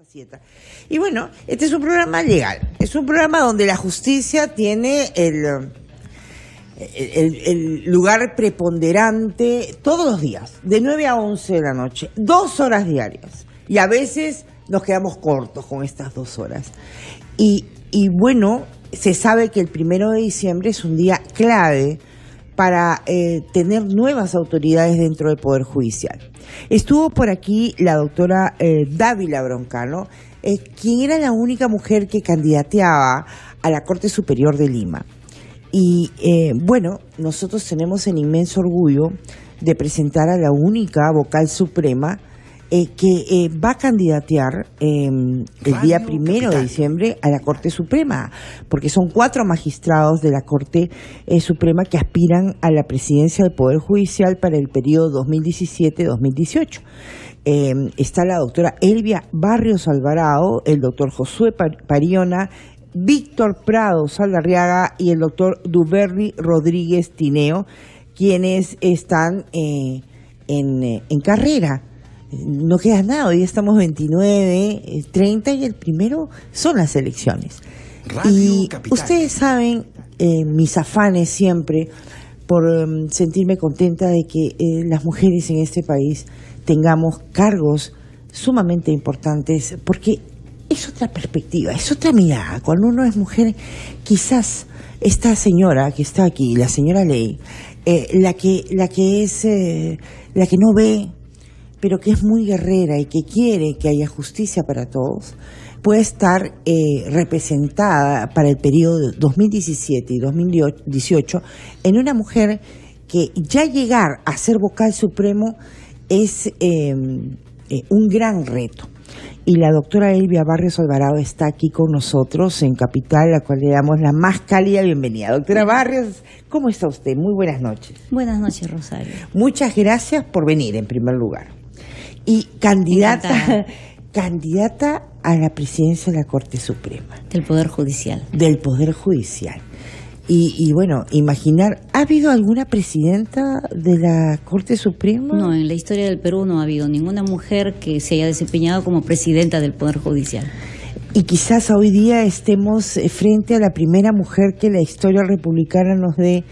Facieta. Y bueno, este es un programa legal, es un programa donde la justicia tiene el lugar preponderante todos los días, de 9 a 11 de la noche, 2 horas diarias. Y a veces nos quedamos cortos con estas 2 horas. Y bueno, se sabe que el 1 de diciembre es un día clave para tener nuevas autoridades dentro del Poder Judicial. Estuvo por aquí la doctora Dávila Broncano, quien era la única mujer que candidateaba a la Corte Superior de Lima. Y bueno, nosotros tenemos el inmenso orgullo de presentar a la única vocal suprema que va a candidatear el día 1 de diciembre a la Corte Suprema, porque son 4 magistrados de la Corte Suprema que aspiran a la presidencia del Poder Judicial para el periodo 2017-2018. Está la doctora Elvia Barrios Alvarado, el doctor Josué Pariona, Víctor Prado Saldarriaga y el doctor Duberry Rodríguez Tineo, quienes están en carrera. No queda nada, hoy estamos 29, 30 y el 1 son las elecciones. Y ustedes saben mis afanes siempre por sentirme contenta de que las mujeres en este país tengamos cargos sumamente importantes, porque es otra perspectiva, es otra mirada. Cuando uno es mujer, quizás esta señora que está aquí, la señora Ley, la que no ve, pero que es muy guerrera y que quiere que haya justicia para todos, puede estar representada para el periodo 2017 y 2018 en una mujer que ya llegar a ser vocal supremo es un gran reto. Y la doctora Elvia Barrios Alvarado está aquí con nosotros en Capital, a la cual le damos la más cálida bienvenida. Doctora Barrios, ¿cómo está usted? Muy buenas noches. Buenas noches, Rosario. Muchas gracias por venir, en primer lugar. Y candidata a la presidencia de la Corte Suprema. Del Poder Judicial. Del Poder Judicial. Y bueno, imaginar, ¿ha habido alguna presidenta de la Corte Suprema? No, en la historia del Perú no ha habido ninguna mujer que se haya desempeñado como presidenta del Poder Judicial. Y quizás hoy día estemos frente a la primera mujer que la historia republicana nos dé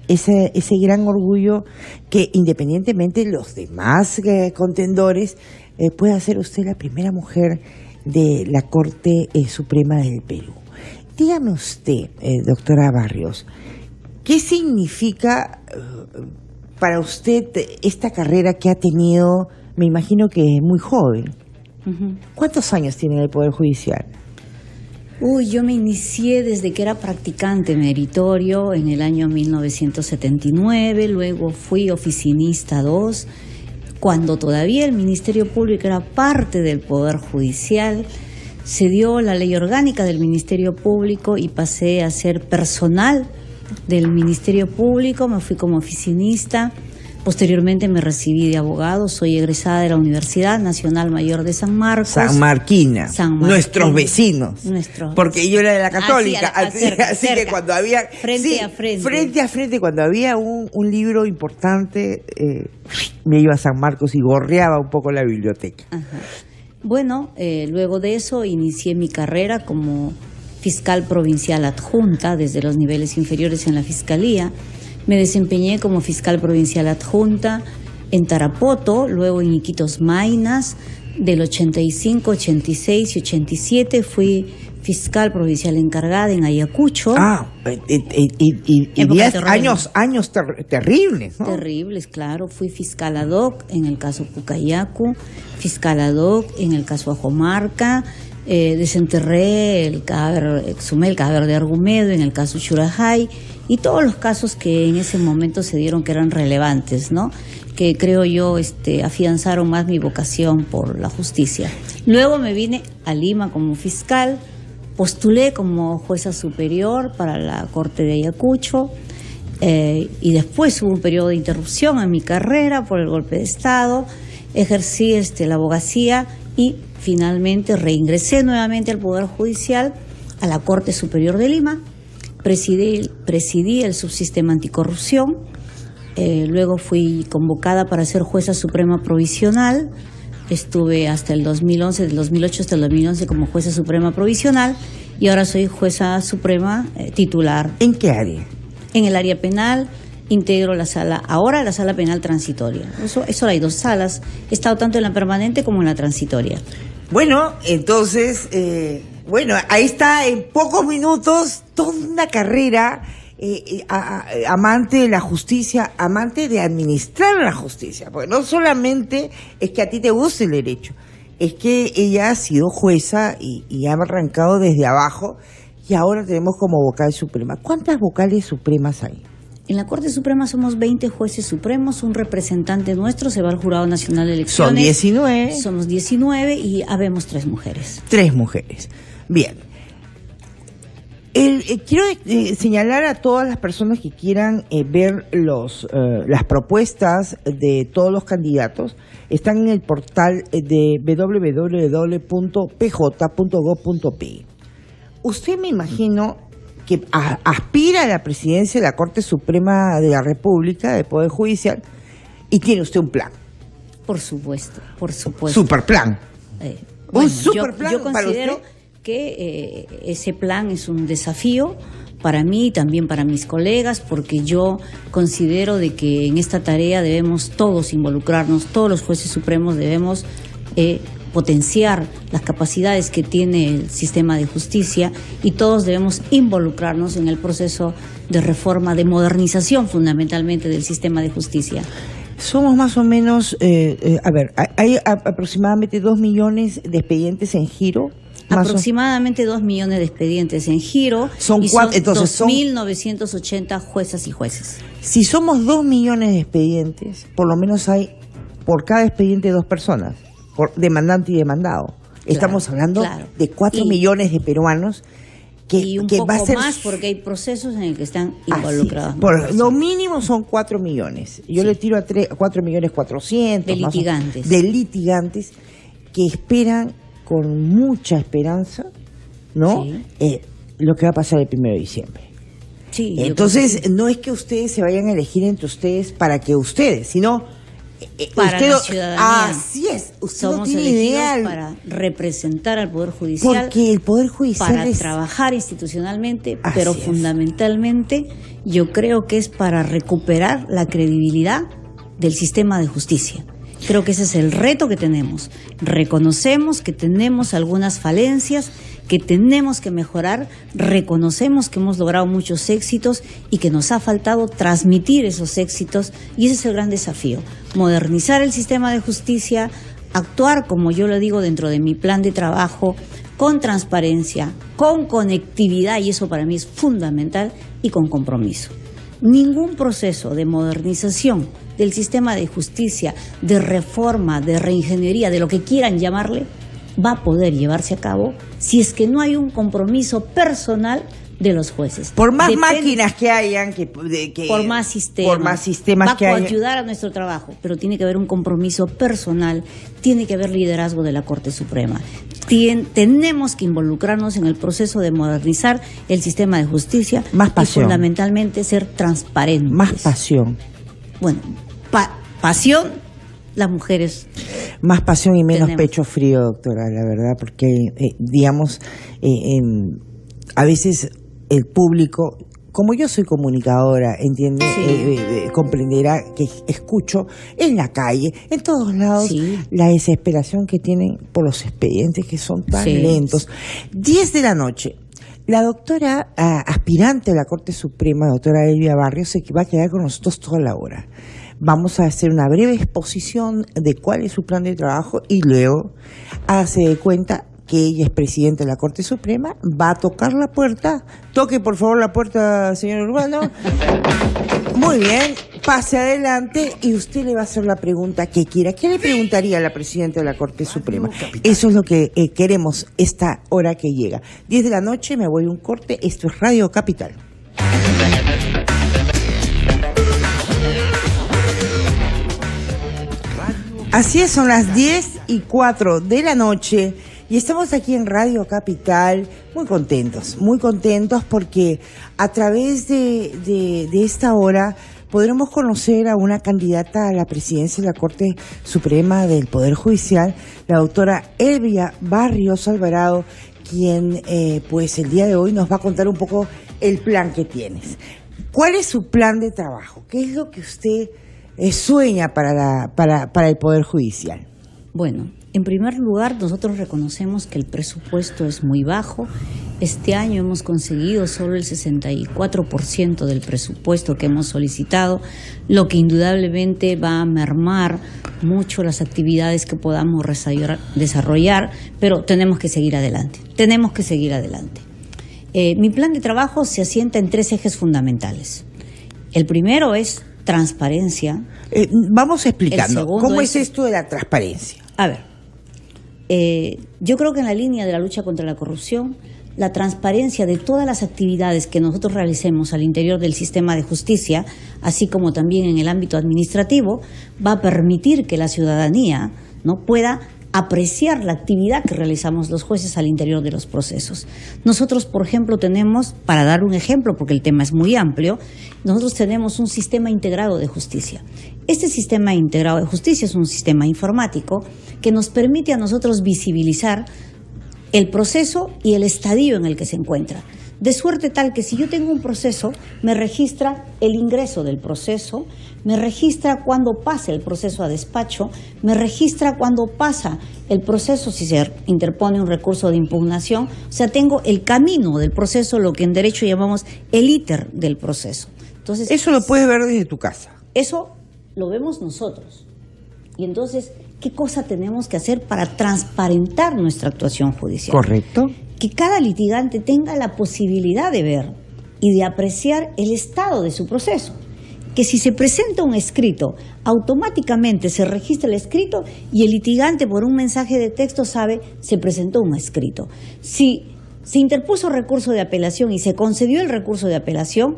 ese gran orgullo, que independientemente de los demás contendores, pueda ser usted la primera mujer de la Corte Suprema del Perú. Dígame usted, doctora Barrios, ¿qué significa para usted esta carrera que ha tenido, me imagino que es muy joven? ¿Cuántos años tiene en el Poder Judicial? Yo me inicié desde que era practicante meritorio en el año 1979, luego fui oficinista 2, cuando todavía el Ministerio Público era parte del Poder Judicial. Se dio la ley orgánica del Ministerio Público y pasé a ser personal del Ministerio Público, me fui como oficinista, posteriormente me recibí de abogado, soy egresada de la Universidad Nacional Mayor de San Marcos. San Marquina, nuestros vecinos, porque yo era de la Católica, así que cuando había... Frente a frente, cuando había un libro importante, me iba a San Marcos y gorreaba un poco la biblioteca. Ajá. Bueno, luego de eso inicié mi carrera como fiscal provincial adjunta desde los niveles inferiores en la Fiscalía. Me desempeñé como fiscal provincial adjunta en Tarapoto, luego en Iquitos Maynas. Del 85, 86 y 87 fui fiscal provincial encargada en Ayacucho. Y 10 años terribles, ¿no? Terribles, claro. Fui fiscal ad hoc en el caso Pucayacu, fiscal ad hoc en el caso Ajomarca, desenterré el cadáver, exhumé el cadáver de Argumedo en el caso Churajay y todos los casos que en ese momento se dieron que eran relevantes, ¿no? Que creo yo afianzaron más mi vocación por la justicia. Luego me vine a Lima como fiscal, postulé como jueza superior para la Corte de Ayacucho y después hubo un periodo de interrupción en mi carrera por el golpe de Estado, ejercí la abogacía y finalmente reingresé nuevamente al Poder Judicial, a la Corte Superior de Lima, presidí el subsistema anticorrupción, luego fui convocada para ser jueza suprema provisional, estuve hasta el 2011, del 2008 hasta el 2011 como jueza suprema provisional y ahora soy jueza suprema titular. ¿En qué área? En el área penal. Integro la sala penal transitoria. Eso hay 2 salas. He estado tanto en la permanente como en la transitoria. Bueno, entonces, ahí está en pocos minutos toda una carrera, amante de la justicia, amante de administrar la justicia, porque no solamente es que a ti te guste el derecho, es que ella ha sido jueza y ha arrancado desde abajo y ahora tenemos como vocal suprema. ¿Cuántas vocales supremas hay? En la Corte Suprema somos 20 jueces supremos, un representante nuestro se va al Jurado Nacional de Elecciones. Son 19. Somos 19 y habemos 3 mujeres. 3 mujeres. Bien. Quiero señalar a todas las personas que quieran ver las propuestas de todos los candidatos. Están en el portal de www.pj.gov.pe. Usted, me imagino, que aspira a la presidencia de la Corte Suprema de la República, del Poder Judicial, y tiene usted un plan. Por supuesto, por supuesto. Superplan. Un superplan yo considero que ese plan es un desafío para mí y también para mis colegas, porque yo considero de que en esta tarea debemos todos involucrarnos, todos los jueces supremos debemos potenciar las capacidades que tiene el sistema de justicia y todos debemos involucrarnos en el proceso de reforma, de modernización fundamentalmente del sistema de justicia. Somos más o menos, hay aproximadamente 2 millones de expedientes en giro. Aproximadamente 2 millones de expedientes en giro. Son 2.980 juezas y jueces. Si somos 2 millones de expedientes, por lo menos hay por cada expediente 2 personas. Por demandante y demandado. Estamos hablando de 4 millones de peruanos y un poco va a ser más porque hay procesos en el que están involucrados. Lo mínimo son 4 millones. Yo le tiro a 4 millones 400 de litigantes. De litigantes que esperan con mucha esperanza, ¿no? Sí. Lo que va a pasar el 1 de diciembre. Sí, entonces, no es que ustedes se vayan a elegir entre ustedes para que ustedes, sino para la ciudadanía. Así es. Usted somos no tiene elegidos idea para representar al Poder Judicial. Porque el Poder Judicial para trabajar institucionalmente, pero fundamentalmente yo creo que es para recuperar la credibilidad del sistema de justicia. Creo que ese es el reto que tenemos. Reconocemos que tenemos algunas falencias, que tenemos que mejorar, reconocemos que hemos logrado muchos éxitos y que nos ha faltado transmitir esos éxitos, y ese es el gran desafío, modernizar el sistema de justicia, actuar, como yo lo digo dentro de mi plan de trabajo, con transparencia, con conectividad, y eso para mí es fundamental, y con compromiso. Ningún proceso de modernización del sistema de justicia, de reforma, de reingeniería, de lo que quieran llamarle, va a poder llevarse a cabo si es que no hay un compromiso personal de los jueces. Por más máquinas que hayan, por más sistemas que hayan, va a ayudar a nuestro trabajo, pero tiene que haber un compromiso personal, tiene que haber liderazgo de la Corte Suprema. Tenemos que involucrarnos en el proceso de modernizar el sistema de justicia. Más pasión. Y fundamentalmente ser transparentes. Más pasión. Bueno, pasión, las mujeres. Más pasión y menos pecho frío, doctora, la verdad, porque, a veces el público, como yo soy comunicadora, ¿entiende? Sí. Comprenderá que escucho en la calle, en todos lados, la desesperación que tienen por los expedientes que son tan lentos. 10 de la noche. La doctora aspirante a la Corte Suprema, doctora Elvia Barrios, se va a quedar con nosotros toda la hora. Vamos a hacer una breve exposición de cuál es su plan de trabajo y luego hágase de cuenta que ella es presidenta de la Corte Suprema, va a tocar la puerta. Toque por favor la puerta, señor Urbano. Muy bien, pase adelante y usted le va a hacer la pregunta que quiera. ¿Qué le preguntaría a la presidenta de la Corte Suprema? Eso es lo que queremos esta hora que llega. 10 de la noche, me voy a un corte. Esto es Radio Capital. Así es, son las 10:04 de la noche y estamos aquí en Radio Capital muy contentos porque a través de esta hora podremos conocer a una candidata a la presidencia de la Corte Suprema del Poder Judicial, la doctora Elvia Barrios Alvarado, quien pues el día de hoy nos va a contar un poco el plan que tienes. ¿Cuál es su plan de trabajo? ¿Qué es lo que usted sueña para el Poder Judicial? Bueno, en primer lugar, nosotros reconocemos que el presupuesto es muy bajo. Este año hemos conseguido solo el 64% del presupuesto que hemos solicitado, lo que indudablemente va a mermar mucho las actividades que podamos desarrollar, pero tenemos que seguir adelante. Mi plan de trabajo se asienta en 3 ejes fundamentales. El primero es transparencia. Vamos explicando, ¿cómo es esto de la transparencia? A ver, yo creo que en la línea de la lucha contra la corrupción, la transparencia de todas las actividades que nosotros realicemos al interior del sistema de justicia, así como también en el ámbito administrativo, va a permitir que la ciudadanía no pueda apreciar la actividad que realizamos los jueces al interior de los procesos. Nosotros, por ejemplo, tenemos, para dar un ejemplo, porque el tema es muy amplio, nosotros tenemos un sistema integrado de justicia. Este sistema integrado de justicia es un sistema informático que nos permite a nosotros visibilizar el proceso y el estadio en el que se encuentra. De suerte tal que si yo tengo un proceso, me registra el ingreso del proceso, me registra cuando pasa el proceso a despacho, me registra cuando pasa el proceso si se interpone un recurso de impugnación. O sea, tengo el camino del proceso, lo que en derecho llamamos el íter del proceso. Entonces, eso lo puedes ver desde tu casa. Eso lo vemos nosotros. Y entonces, ¿qué cosa tenemos que hacer para transparentar nuestra actuación judicial? Correcto. Que cada litigante tenga la posibilidad de ver y de apreciar el estado de su proceso. Que si se presenta un escrito, automáticamente se registra el escrito y el litigante por un mensaje de texto sabe se presentó un escrito. Si se interpuso recurso de apelación y se concedió el recurso de apelación,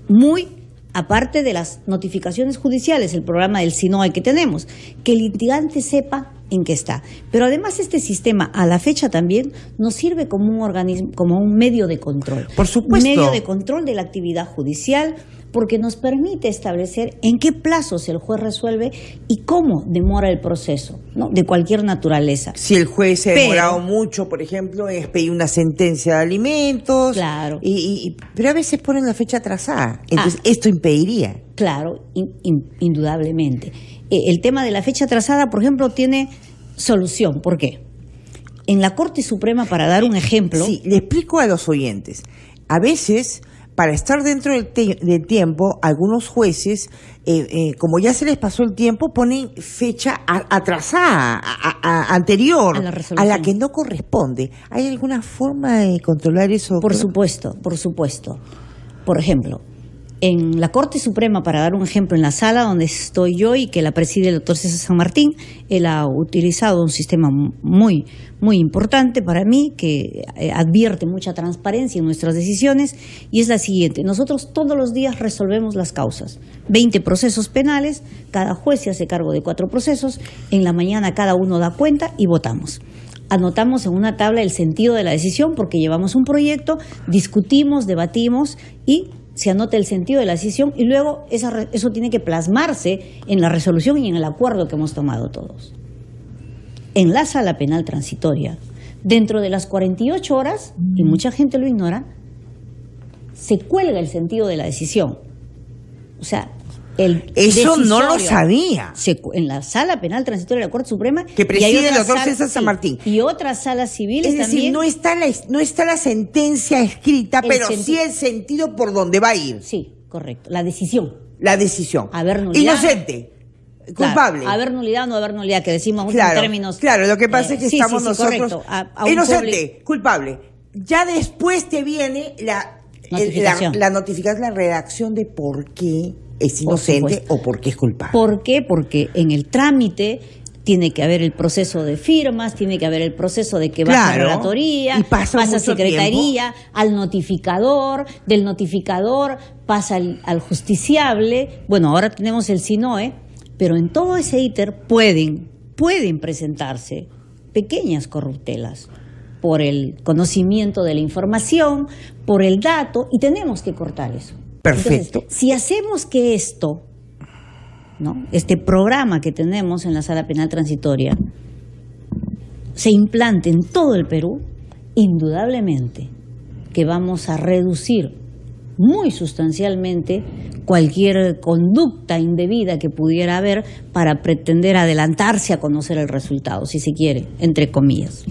muy aparte de las notificaciones judiciales, el programa del SINOE que tenemos, que el litigante sepa en qué está. Pero además este sistema, a la fecha también, nos sirve como un organismo, como un medio de control. Por supuesto. Medio de control de la actividad judicial, porque nos permite establecer en qué plazos el juez resuelve y cómo demora el proceso, ¿no? De cualquier naturaleza. Si el juez se ha demorado mucho, por ejemplo, en expedir una sentencia de alimentos. Claro. Pero a veces ponen la fecha atrasada. Entonces, esto impediría. Claro, indudablemente. El tema de la fecha atrasada, por ejemplo, tiene solución. ¿Por qué? En la Corte Suprema, para dar un ejemplo... Sí, le explico a los oyentes. A veces, para estar dentro del tiempo, algunos jueces, como ya se les pasó el tiempo, ponen fecha atrasada, anterior, a la que no corresponde. ¿Hay alguna forma de controlar eso? Por supuesto. Por ejemplo, en la Corte Suprema, para dar un ejemplo, en la sala donde estoy yo y que la preside el doctor César San Martín, él ha utilizado un sistema muy importante para mí, que advierte mucha transparencia en nuestras decisiones, y es la siguiente. Nosotros todos los días resolvemos las causas. 20 procesos penales, cada juez se hace cargo de 4 procesos, en la mañana cada uno da cuenta y votamos. Anotamos en una tabla el sentido de la decisión porque llevamos un proyecto, discutimos, debatimos y se anota el sentido de la decisión y luego eso tiene que plasmarse en la resolución y en el acuerdo que hemos tomado todos. En la sala penal transitoria, dentro de las 48 horas, y mucha gente lo ignora, se cuelga el sentido de la decisión. O sea, eso no lo sabía. En la sala penal transitoria de la Corte Suprema, que preside el doctor César San Martín, y otras salas civiles es decir, también. no está la sentencia escrita, pero sí el sentido por donde va a ir. Sí, correcto, la decisión. Haber nulidad. Inocente. Culpable. Claro, haber nulidad o no haber nulidad, que decimos en términos. Claro, lo que pasa es que estamos nosotros. Correcto, inocente, culpable. Ya después te viene la notificación, la redacción de por qué es inocente o por qué es culpable. ¿Por qué? Porque en el trámite tiene que haber el proceso de firmas, tiene que haber el proceso de que va a relatoría, pasa a secretaría, al notificador, del notificador pasa al justiciable. Bueno, ahora tenemos el SINOE, pero en todo ese íter pueden presentarse pequeñas corruptelas por el conocimiento de la información, por el dato, y tenemos que cortar eso. Perfecto. Entonces, si hacemos que esto, ¿no?, este programa que tenemos en la Sala Penal Transitoria se implante en todo el Perú, indudablemente que vamos a reducir muy sustancialmente cualquier conducta indebida que pudiera haber para pretender adelantarse a conocer el resultado, si se quiere, entre comillas.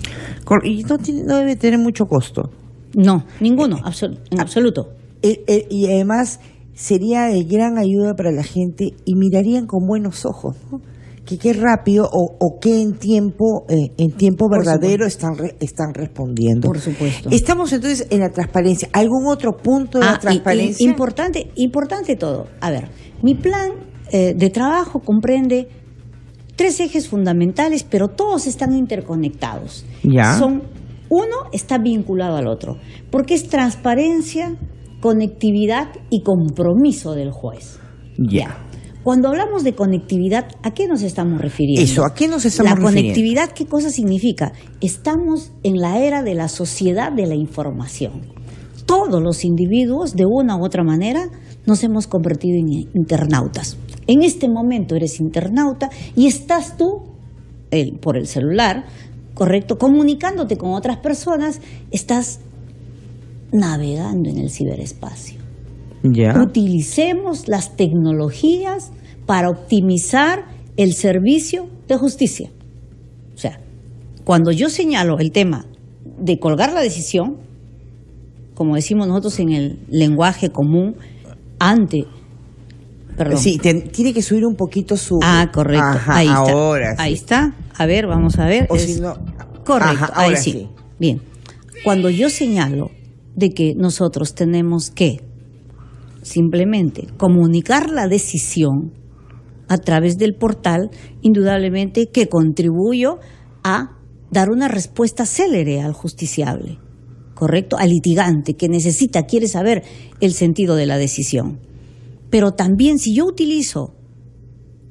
Y no debe tener mucho costo. No, ninguno, en absoluto. Y además sería de gran ayuda para la gente y mirarían con buenos ojos, ¿no? Que qué rápido o qué en tiempo verdadero están respondiendo. Por supuesto. Estamos entonces en la transparencia. ¿Algún otro punto de la transparencia? Importante todo. A ver, mi plan de trabajo comprende 3 ejes fundamentales, pero todos están interconectados. Ya. Uno está vinculado al otro, porque es transparencia, conectividad y compromiso del juez. Ya. Cuando hablamos de conectividad, ¿a qué nos estamos refiriendo? Eso, ¿a qué nos estamos refiriendo? La conectividad, ¿qué cosa significa? Estamos en la era de la sociedad de la información. Todos los individuos, de una u otra manera, nos hemos convertido en internautas. En este momento eres internauta y estás tú, por el celular, correcto, comunicándote con otras personas, estás navegando en el ciberespacio. Ya. Utilicemos las tecnologías para optimizar el servicio de justicia. O sea, cuando yo señalo el tema de colgar la decisión, como decimos nosotros en el lenguaje común, perdón. Sí, tiene que subir un poquito su... Correcto. Ajá, ahí está. Ahora sí. Ahí está. A ver, vamos a ver. O si no... Correcto, Ajá, ahí ahora sí. Bien. Cuando yo señalo de que nosotros tenemos que simplemente comunicar la decisión a través del portal, indudablemente que contribuyo a dar una respuesta célere al justiciable, ¿correcto? Al litigante que quiere saber el sentido de la decisión. Pero también si yo utilizo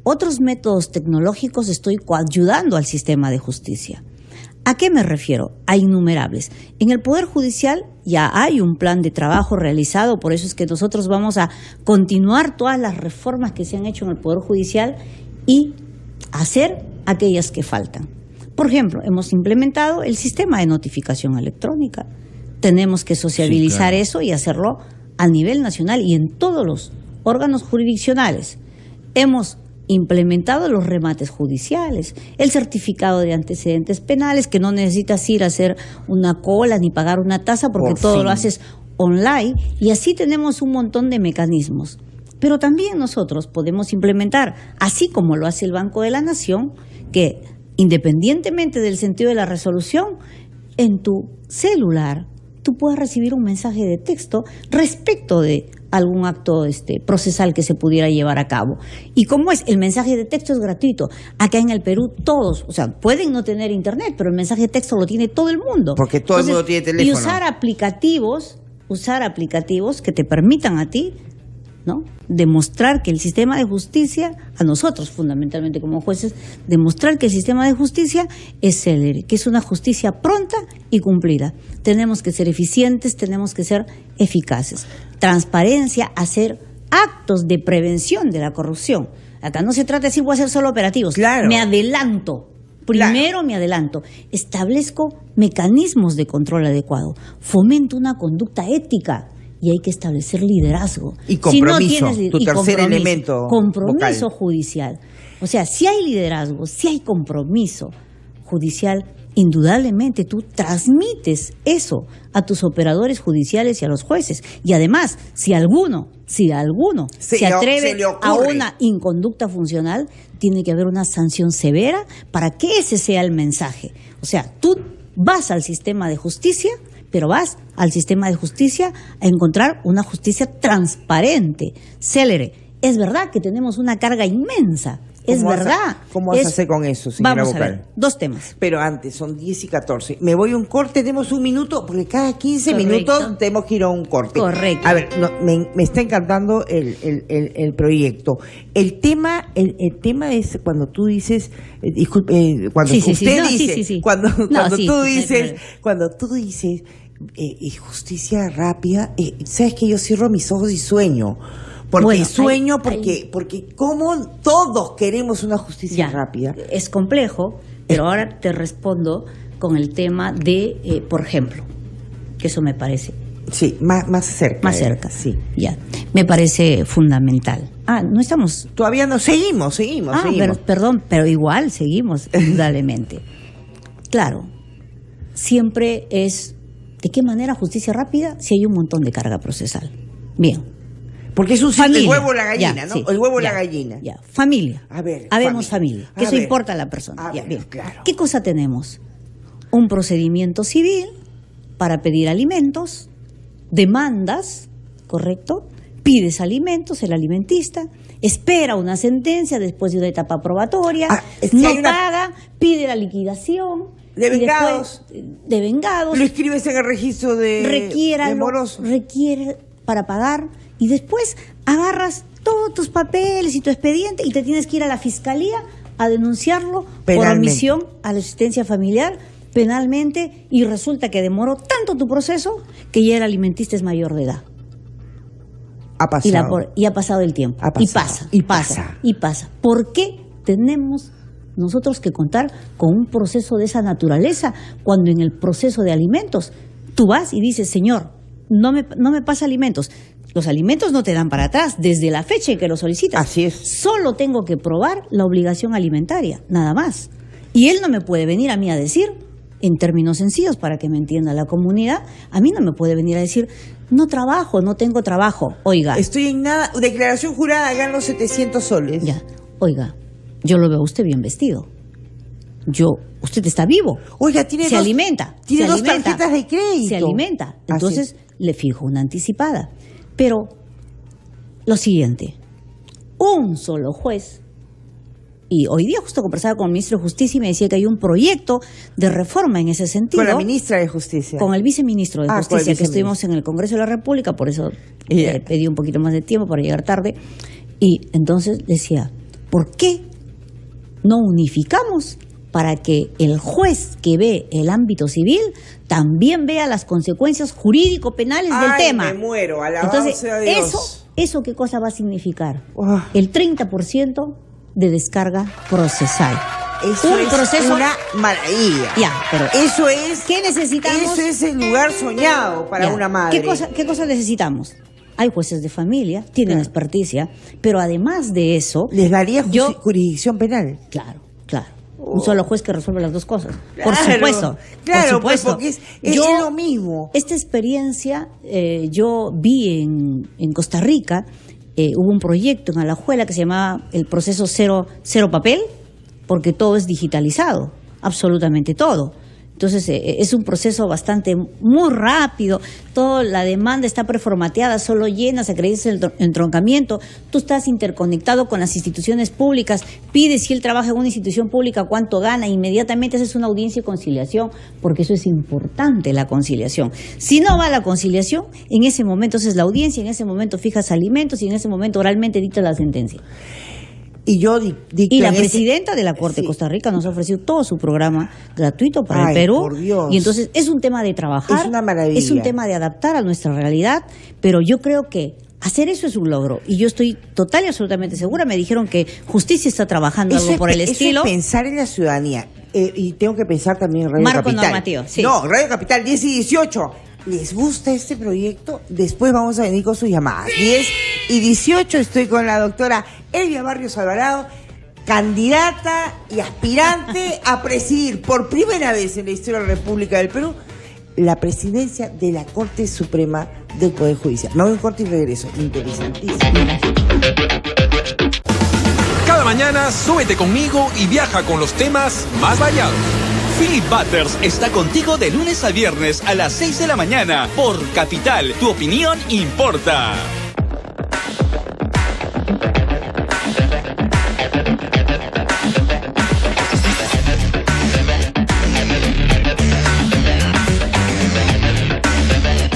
otros métodos tecnológicos, estoy coayudando al sistema de justicia. ¿A qué me refiero? A innumerables. En el Poder Judicial ya hay un plan de trabajo realizado, por eso es que nosotros vamos a continuar todas las reformas que se han hecho en el Poder Judicial y hacer aquellas que faltan. Por ejemplo, hemos implementado el sistema de notificación electrónica. Tenemos que sociabilizar eso y hacerlo a nivel nacional y en todos los órganos jurisdiccionales. Hemos implementado los remates judiciales, el certificado de antecedentes penales, que no necesitas ir a hacer una cola ni pagar una tasa porque todo lo haces online, y así tenemos un montón de mecanismos. Pero también nosotros podemos implementar, así como lo hace el Banco de la Nación, que independientemente del sentido de la resolución, en tu celular tú puedes recibir un mensaje de texto respecto de algún acto procesal que se pudiera llevar a cabo. Y como el mensaje de texto es gratuito. Acá en el Perú todos, o sea, pueden no tener internet, pero el mensaje de texto lo tiene todo el mundo. Porque todo el mundo tiene teléfono. Y usar aplicativos que te permitan a ti, ¿no?, demostrar que el sistema de justicia, a nosotros fundamentalmente como jueces, demostrar que el sistema de justicia es célere, que es una justicia pronta y cumplida. Tenemos que ser eficientes, tenemos que ser eficaces. Transparencia, hacer actos de prevención de la corrupción. Acá no se trata de decir voy a hacer solo operativos. Claro. Me adelanto. Primero me adelanto. Establezco mecanismos de control adecuado. Fomento una conducta ética. Y hay que establecer liderazgo. Y compromiso, si no tienes, tu tercer elemento compromiso vocal. Judicial. O sea, si hay liderazgo, si hay compromiso judicial, indudablemente tú transmites eso a tus operadores judiciales y a los jueces. Y además, si alguno se atreve a una inconducta funcional, tiene que haber una sanción severa para que ese sea el mensaje. O sea, tú vas al sistema de justicia, pero vas al sistema de justicia a encontrar una justicia transparente, célere. Es verdad que tenemos una carga inmensa, es verdad. ¿Cómo vas a hacer con eso, señora Vamos vocal? a ver, 2 temas. Pero antes, son 10:14. Me voy a un corte, tenemos un minuto, porque cada 15 Correcto. minutos tenemos que ir a un corte. Correcto. A ver, me está encantando el proyecto. El tema es cuando tú dices, cuando Sí, sí, usted sí. No, dice, sí. cuando No, sí, tú no hay dices, problema. cuando tú dices y justicia rápida. Sabes que yo cierro mis ojos y sueño. Porque porque como todos queremos una justicia rápida. Es complejo, pero ahora te respondo con el tema de, por ejemplo, que eso me parece. Sí, más cerca. Más cerca, sí. Ya, me parece fundamental. No estamos... Todavía no, seguimos. Perdón, pero igual seguimos, indudablemente. Claro, siempre es, ¿de qué manera justicia rápida? Si hay un montón de carga procesal. Bien. Porque es un familia. El huevo o la gallina, ya, ¿no? sí, el huevo o ya, la gallina. Ya, familia. A ver, habemos familia. Que eso importa a la persona. Ya, bien. Claro. ¿Qué cosa tenemos? Un procedimiento civil para pedir alimentos, demandas, ¿correcto? Pides alimentos, el alimentista espera una sentencia después de una etapa probatoria, paga, pide la liquidación. Devengados. Lo escribes en el registro de moroso. Requiere para pagar y después agarras todos tus papeles y tu expediente y te tienes que ir a la fiscalía a denunciarlo por omisión a la asistencia familiar penalmente, y resulta que demoró tanto tu proceso que ya el alimentista es mayor de edad. Ha pasado. Y ha pasado el tiempo. Y pasa. ¿Por qué tenemos nosotros que contar con un proceso de esa naturaleza cuando en el proceso de alimentos tú vas y dices, señor, no me pasa alimentos? Los alimentos no te dan para atrás desde la fecha en que los solicitas. Así es. Solo tengo que probar la obligación alimentaria, nada más. Y él no me puede venir a mí a decir, en términos sencillos para que me entienda la comunidad, a mí no me puede venir a decir, no trabajo, no tengo trabajo. Oiga. Estoy en nada, declaración jurada, gano 700 soles. Ya, oiga, yo lo veo a usted bien vestido. Usted está vivo. Oiga, se alimenta. Tiene dos tarjetas de crédito. Se alimenta. Entonces le fijo una anticipada. Pero lo siguiente, un solo juez, y hoy día justo conversaba con el ministro de Justicia y me decía que hay un proyecto de reforma en ese sentido. Con la ministra de Justicia. Con el viceministro de Justicia, que estuvimos en el Congreso de la República, por eso pedí un poquito más de tiempo para llegar tarde. Y entonces decía, ¿por qué no unificamos para que el juez que ve el ámbito civil también vea las consecuencias jurídico-penales del tema? Me muero, entonces, a Dios. ¿eso qué cosa va a significar? El 30% de descarga procesal. Eso es una maravilla. Ya, pero eso es. ¿Qué necesitamos? Eso es el lugar soñado para una madre. ¿Qué cosa necesitamos? Hay jueces de familia, tienen experticia, pero además de eso, les daría jurisdicción penal. Claro. Un solo juez que resuelve las dos cosas. Por supuesto. Claro, porque es lo mismo. Esta experiencia yo vi en Costa Rica. Hubo un proyecto en Alajuela que se llamaba el proceso cero papel, porque todo es digitalizado, absolutamente todo. Entonces es un proceso muy rápido, toda la demanda está preformateada, solo llenas, acreditas el entroncamiento, tú estás interconectado con las instituciones públicas, pides si él trabaja en una institución pública cuánto gana, inmediatamente haces una audiencia y conciliación, porque eso es importante, la conciliación. Si no va la conciliación, en ese momento haces la audiencia, en ese momento fijas alimentos y en ese momento oralmente dictas la sentencia. Y la presidenta de la Corte de Costa Rica nos ha ofrecido todo su programa gratuito para el Perú. Por Dios. Y entonces es un tema de trabajar, es una maravilla. Es un tema de adaptar a nuestra realidad, pero yo creo que hacer eso es un logro. Y yo estoy total y absolutamente segura. Me dijeron que Justicia está trabajando algo por el estilo. Eso es pensar en la ciudadanía. Y tengo que pensar también en Radio Marco Capital. normativo, sí. No, Radio Capital 10 y 18. ¿Les gusta este proyecto? Después vamos a venir con sus llamadas. 10 y 18 estoy con la doctora Elvia Barrios Alvarado, candidata y aspirante a presidir por primera vez en la historia de la República del Perú la presidencia de la Corte Suprema del Poder Judicial. Me voy a un corte y regreso. Interesantísimo. Cada mañana súbete conmigo y viaja con los temas más variados. Philip Butters está contigo de lunes a viernes a las 6 de la mañana por Capital. Tu opinión importa.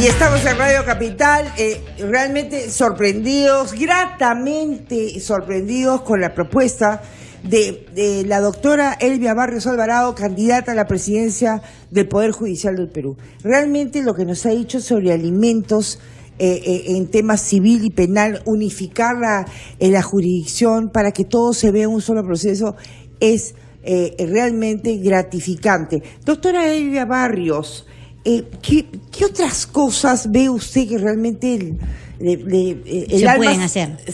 Y estamos en Radio Capital, realmente sorprendidos, gratamente sorprendidos con la propuesta de la doctora Elvia Barrios Alvarado, candidata a la presidencia del Poder Judicial del Perú. Realmente lo que nos ha dicho sobre alimentos en temas civil y penal, unificar la jurisdicción para que todo se vea en un solo proceso, es realmente gratificante. Doctora Elvia Barrios, ¿qué otras cosas ve usted que realmente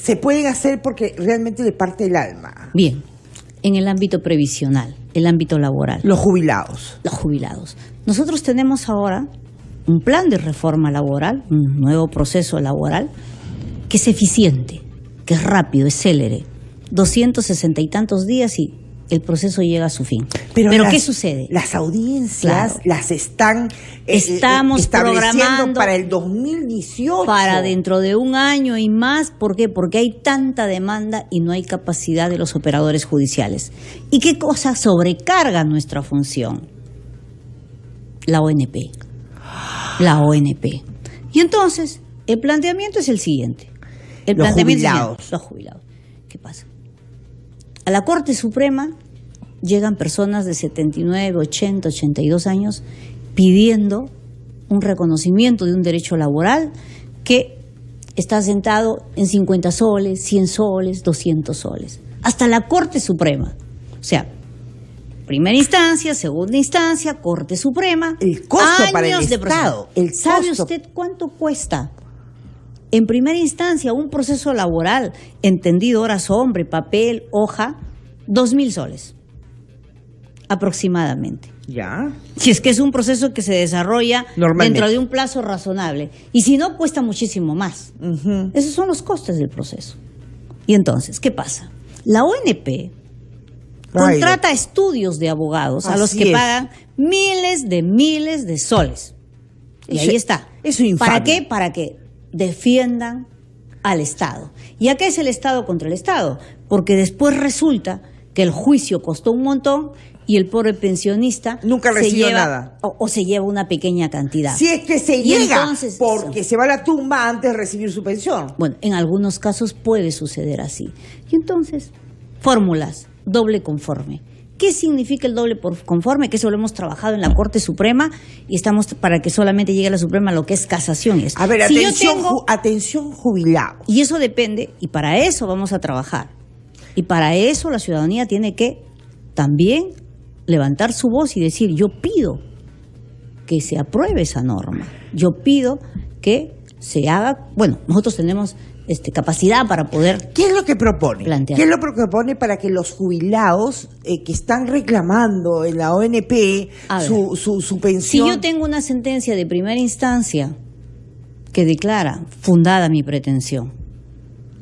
se pueden hacer porque realmente le parte el alma? Bien, en el ámbito previsional, el ámbito laboral. Los jubilados. Los jubilados. Nosotros tenemos ahora un plan de reforma laboral, un nuevo proceso laboral, que es eficiente, que es rápido, es célere. 260 y tantos días y el proceso llega a su fin. Pero ¿qué sucede? Las audiencias las están estamos estableciendo programando para el 2018. Para dentro de un año y más. ¿Por qué? Porque hay tanta demanda y no hay capacidad de los operadores judiciales. ¿Y qué cosa sobrecarga nuestra función? La ONP. La ONP. Y entonces, el planteamiento es el siguiente. Los jubilados. Los jubilados. ¿Qué pasa? A la Corte Suprema llegan personas de 79, 80, 82 años pidiendo un reconocimiento de un derecho laboral que está sentado en 50 soles, 100 soles, 200 soles. Hasta la Corte Suprema. O sea, primera instancia, segunda instancia, Corte Suprema. El costo años para el de Estado. ¿Sabe usted cuánto cuesta? En primera instancia, un proceso laboral, entendido horas hombre, papel, hoja, 2.000 soles, aproximadamente. ¿Ya? Si es que es un proceso que se desarrolla dentro de un plazo razonable. Y si no, cuesta muchísimo más. Uh-huh. Esos son los costes del proceso. Y entonces, ¿qué pasa? La ONP contrata estudios de abogados a los que pagan miles de soles. Y ahí está. Eso es infame. ¿Para qué? Para que defiendan al Estado. ¿Y a qué es el Estado contra el Estado? Porque después resulta que el juicio costó un montón y el pobre pensionista nunca recibió nada. O se lleva una pequeña cantidad. Si es que se llega, entonces, porque se va a la tumba antes de recibir su pensión. Bueno, en algunos casos puede suceder así. Y entonces, fórmulas, doble conforme. ¿Qué significa el doble conforme? Que eso lo hemos trabajado en la Corte Suprema y estamos para que solamente llegue a la Suprema lo que es casaciones. A ver, atención jubilado. Y eso depende, y para eso vamos a trabajar. Y para eso la ciudadanía tiene que también levantar su voz y decir, yo pido que se apruebe esa norma. Yo pido que se haga, bueno, nosotros tenemos capacidad para poder. ¿Qué es lo que propone? Plantear. ¿Qué es lo que propone para que los jubilados que están reclamando en la ONP su pensión? Si yo tengo una sentencia de primera instancia que declara fundada mi pretensión,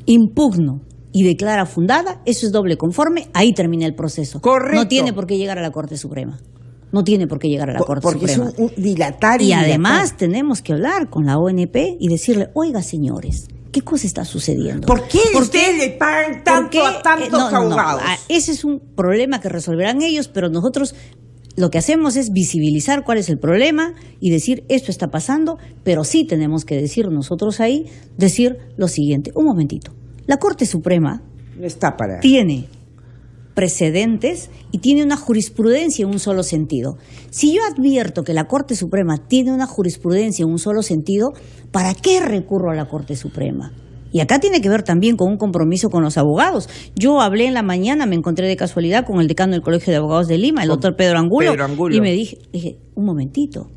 impugno y declara fundada, eso es doble conforme, ahí termina el proceso. Correcto. No tiene por qué llegar a la Corte Suprema. No tiene por qué llegar a la Corte Suprema. Porque es un dilatar y además tenemos que hablar con la ONP y decirle, oiga señores, ¿qué cosa está sucediendo? ¿Por qué ustedes le pagan tanto a tantos abogados? Ese es un problema que resolverán ellos, pero nosotros lo que hacemos es visibilizar cuál es el problema y decir, esto está pasando, pero sí tenemos que decir nosotros ahí, decir lo siguiente. Un momentito. La Corte Suprema no está para... tiene precedentes y tiene una jurisprudencia en un solo sentido. Si yo advierto que la Corte Suprema tiene una jurisprudencia en un solo sentido, ¿para qué recurro a la Corte Suprema? Y acá tiene que ver también con un compromiso con los abogados. Yo hablé en la mañana, me encontré de casualidad con el decano del Colegio de Abogados de Lima, el doctor Pedro Angulo, y me dije, un momentito,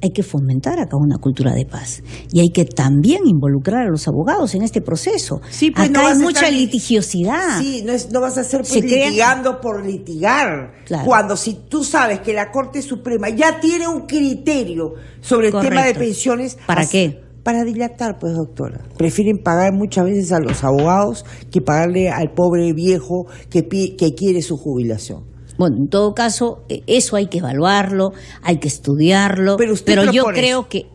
hay que fomentar acá una cultura de paz y hay que también involucrar a los abogados en este proceso. Sí, pues acá hay mucha litigiosidad. Sí, no vas a ser litigando por litigar. Claro. Cuando si tú sabes que la Corte Suprema ya tiene un criterio sobre el tema de pensiones. ¿Para qué? Para dilatar, pues, doctora. Prefieren pagar muchas veces a los abogados que pagarle al pobre viejo que quiere su jubilación. Bueno, en todo caso, eso hay que evaluarlo, hay que estudiarlo, pero yo creo que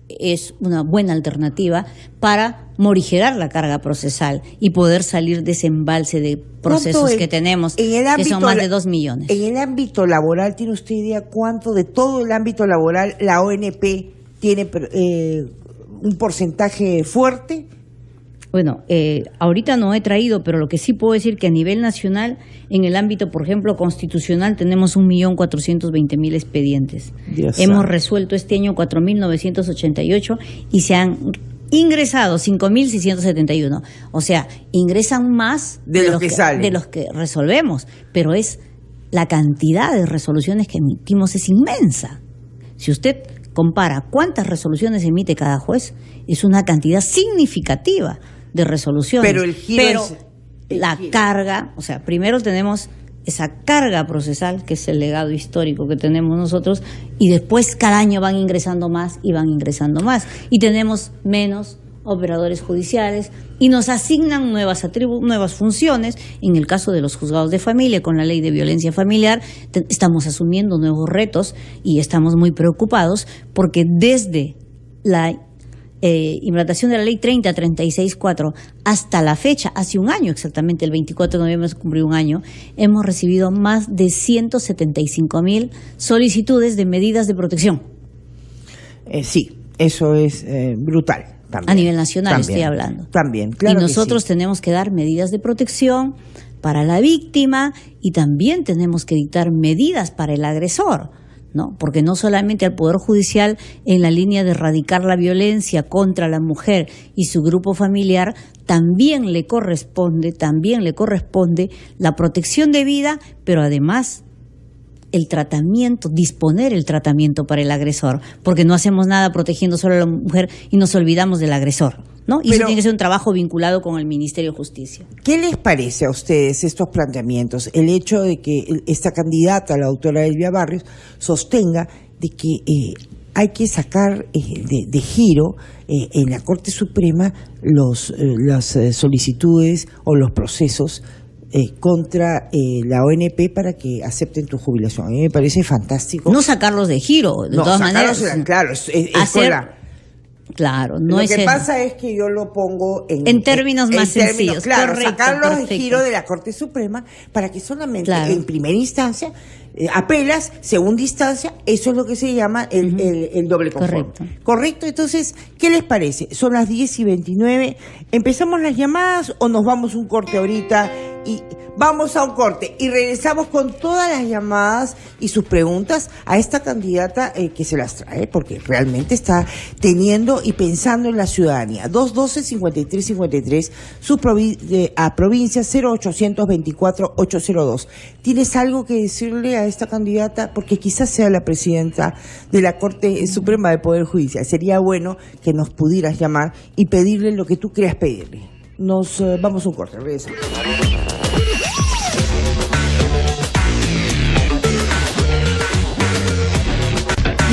es una buena alternativa para morigerar la carga procesal y poder salir de ese embalse de procesos que tenemos, que son más de 2 millones. En el ámbito laboral, ¿tiene usted idea cuánto de todo el ámbito laboral la ONP tiene un porcentaje fuerte? Bueno, ahorita no he traído, pero lo que sí puedo decir que a nivel nacional, en el ámbito, por ejemplo, constitucional, tenemos 1.420.000 expedientes. Hemos resuelto este año 4.988 y se han ingresado 5.671. O sea, ingresan más de los que salen, de los que resolvemos, pero la cantidad de resoluciones que emitimos es inmensa. Si usted compara cuántas resoluciones emite cada juez, es una cantidad significativa de resoluciones. Pero el giro carga, o sea, primero tenemos esa carga procesal, que es el legado histórico que tenemos nosotros, y después cada año van ingresando más y van ingresando más. Y tenemos menos operadores judiciales y nos asignan nuevas funciones. En el caso de los juzgados de familia, con la ley de violencia familiar, estamos asumiendo nuevos retos y estamos muy preocupados porque desde la implantación de la ley 3036-4 hasta la fecha, hace un año exactamente, el 24 de noviembre se cumplió un año, hemos recibido más de 175.000 solicitudes de medidas de protección. Sí, eso es brutal. También, a nivel nacional estoy hablando. También, claro. Y nosotros tenemos que dar medidas de protección para la víctima y también tenemos que dictar medidas para el agresor, ¿no? Porque no solamente al Poder Judicial, en la línea de erradicar la violencia contra la mujer y su grupo familiar, también le corresponde la protección de vida, pero además el tratamiento, disponer el tratamiento para el agresor, porque no hacemos nada protegiendo solo a la mujer y nos olvidamos del agresor, ¿no? Y eso tiene que ser un trabajo vinculado con el Ministerio de Justicia. ¿Qué les parece a ustedes estos planteamientos? El hecho de que esta candidata, la doctora Elvia Barrios, sostenga de que hay que sacar de giro en la Corte Suprema las solicitudes o los procesos contra la ONP para que acepten tu jubilación. A mí me parece fantástico. No sacarlos de giro, de todas maneras. Claro, Claro, no lo es que pasa es que yo lo pongo en términos más sencillos. Claro, correcto, sacarlos perfecto. de giro de la Corte Suprema para que solamente en primera instancia apelas, segunda instancia, eso es lo que se llama el doble conforme. Correcto. Entonces, ¿qué les parece? Son las 10:29. ¿Empezamos las llamadas o nos vamos a un corte ahorita? Y vamos a un corte y regresamos con todas las llamadas y sus preguntas a esta candidata que se las trae, porque realmente está teniendo y pensando en la ciudadanía. 212-5353, a provincia 0824-802. ¿Tienes algo que decirle a esta candidata? Porque quizás sea la presidenta de la Corte Suprema del Poder Judicial. Sería bueno que nos pudieras llamar y pedirle lo que tú creas pedirle. Nos vamos a un corte, regresamos.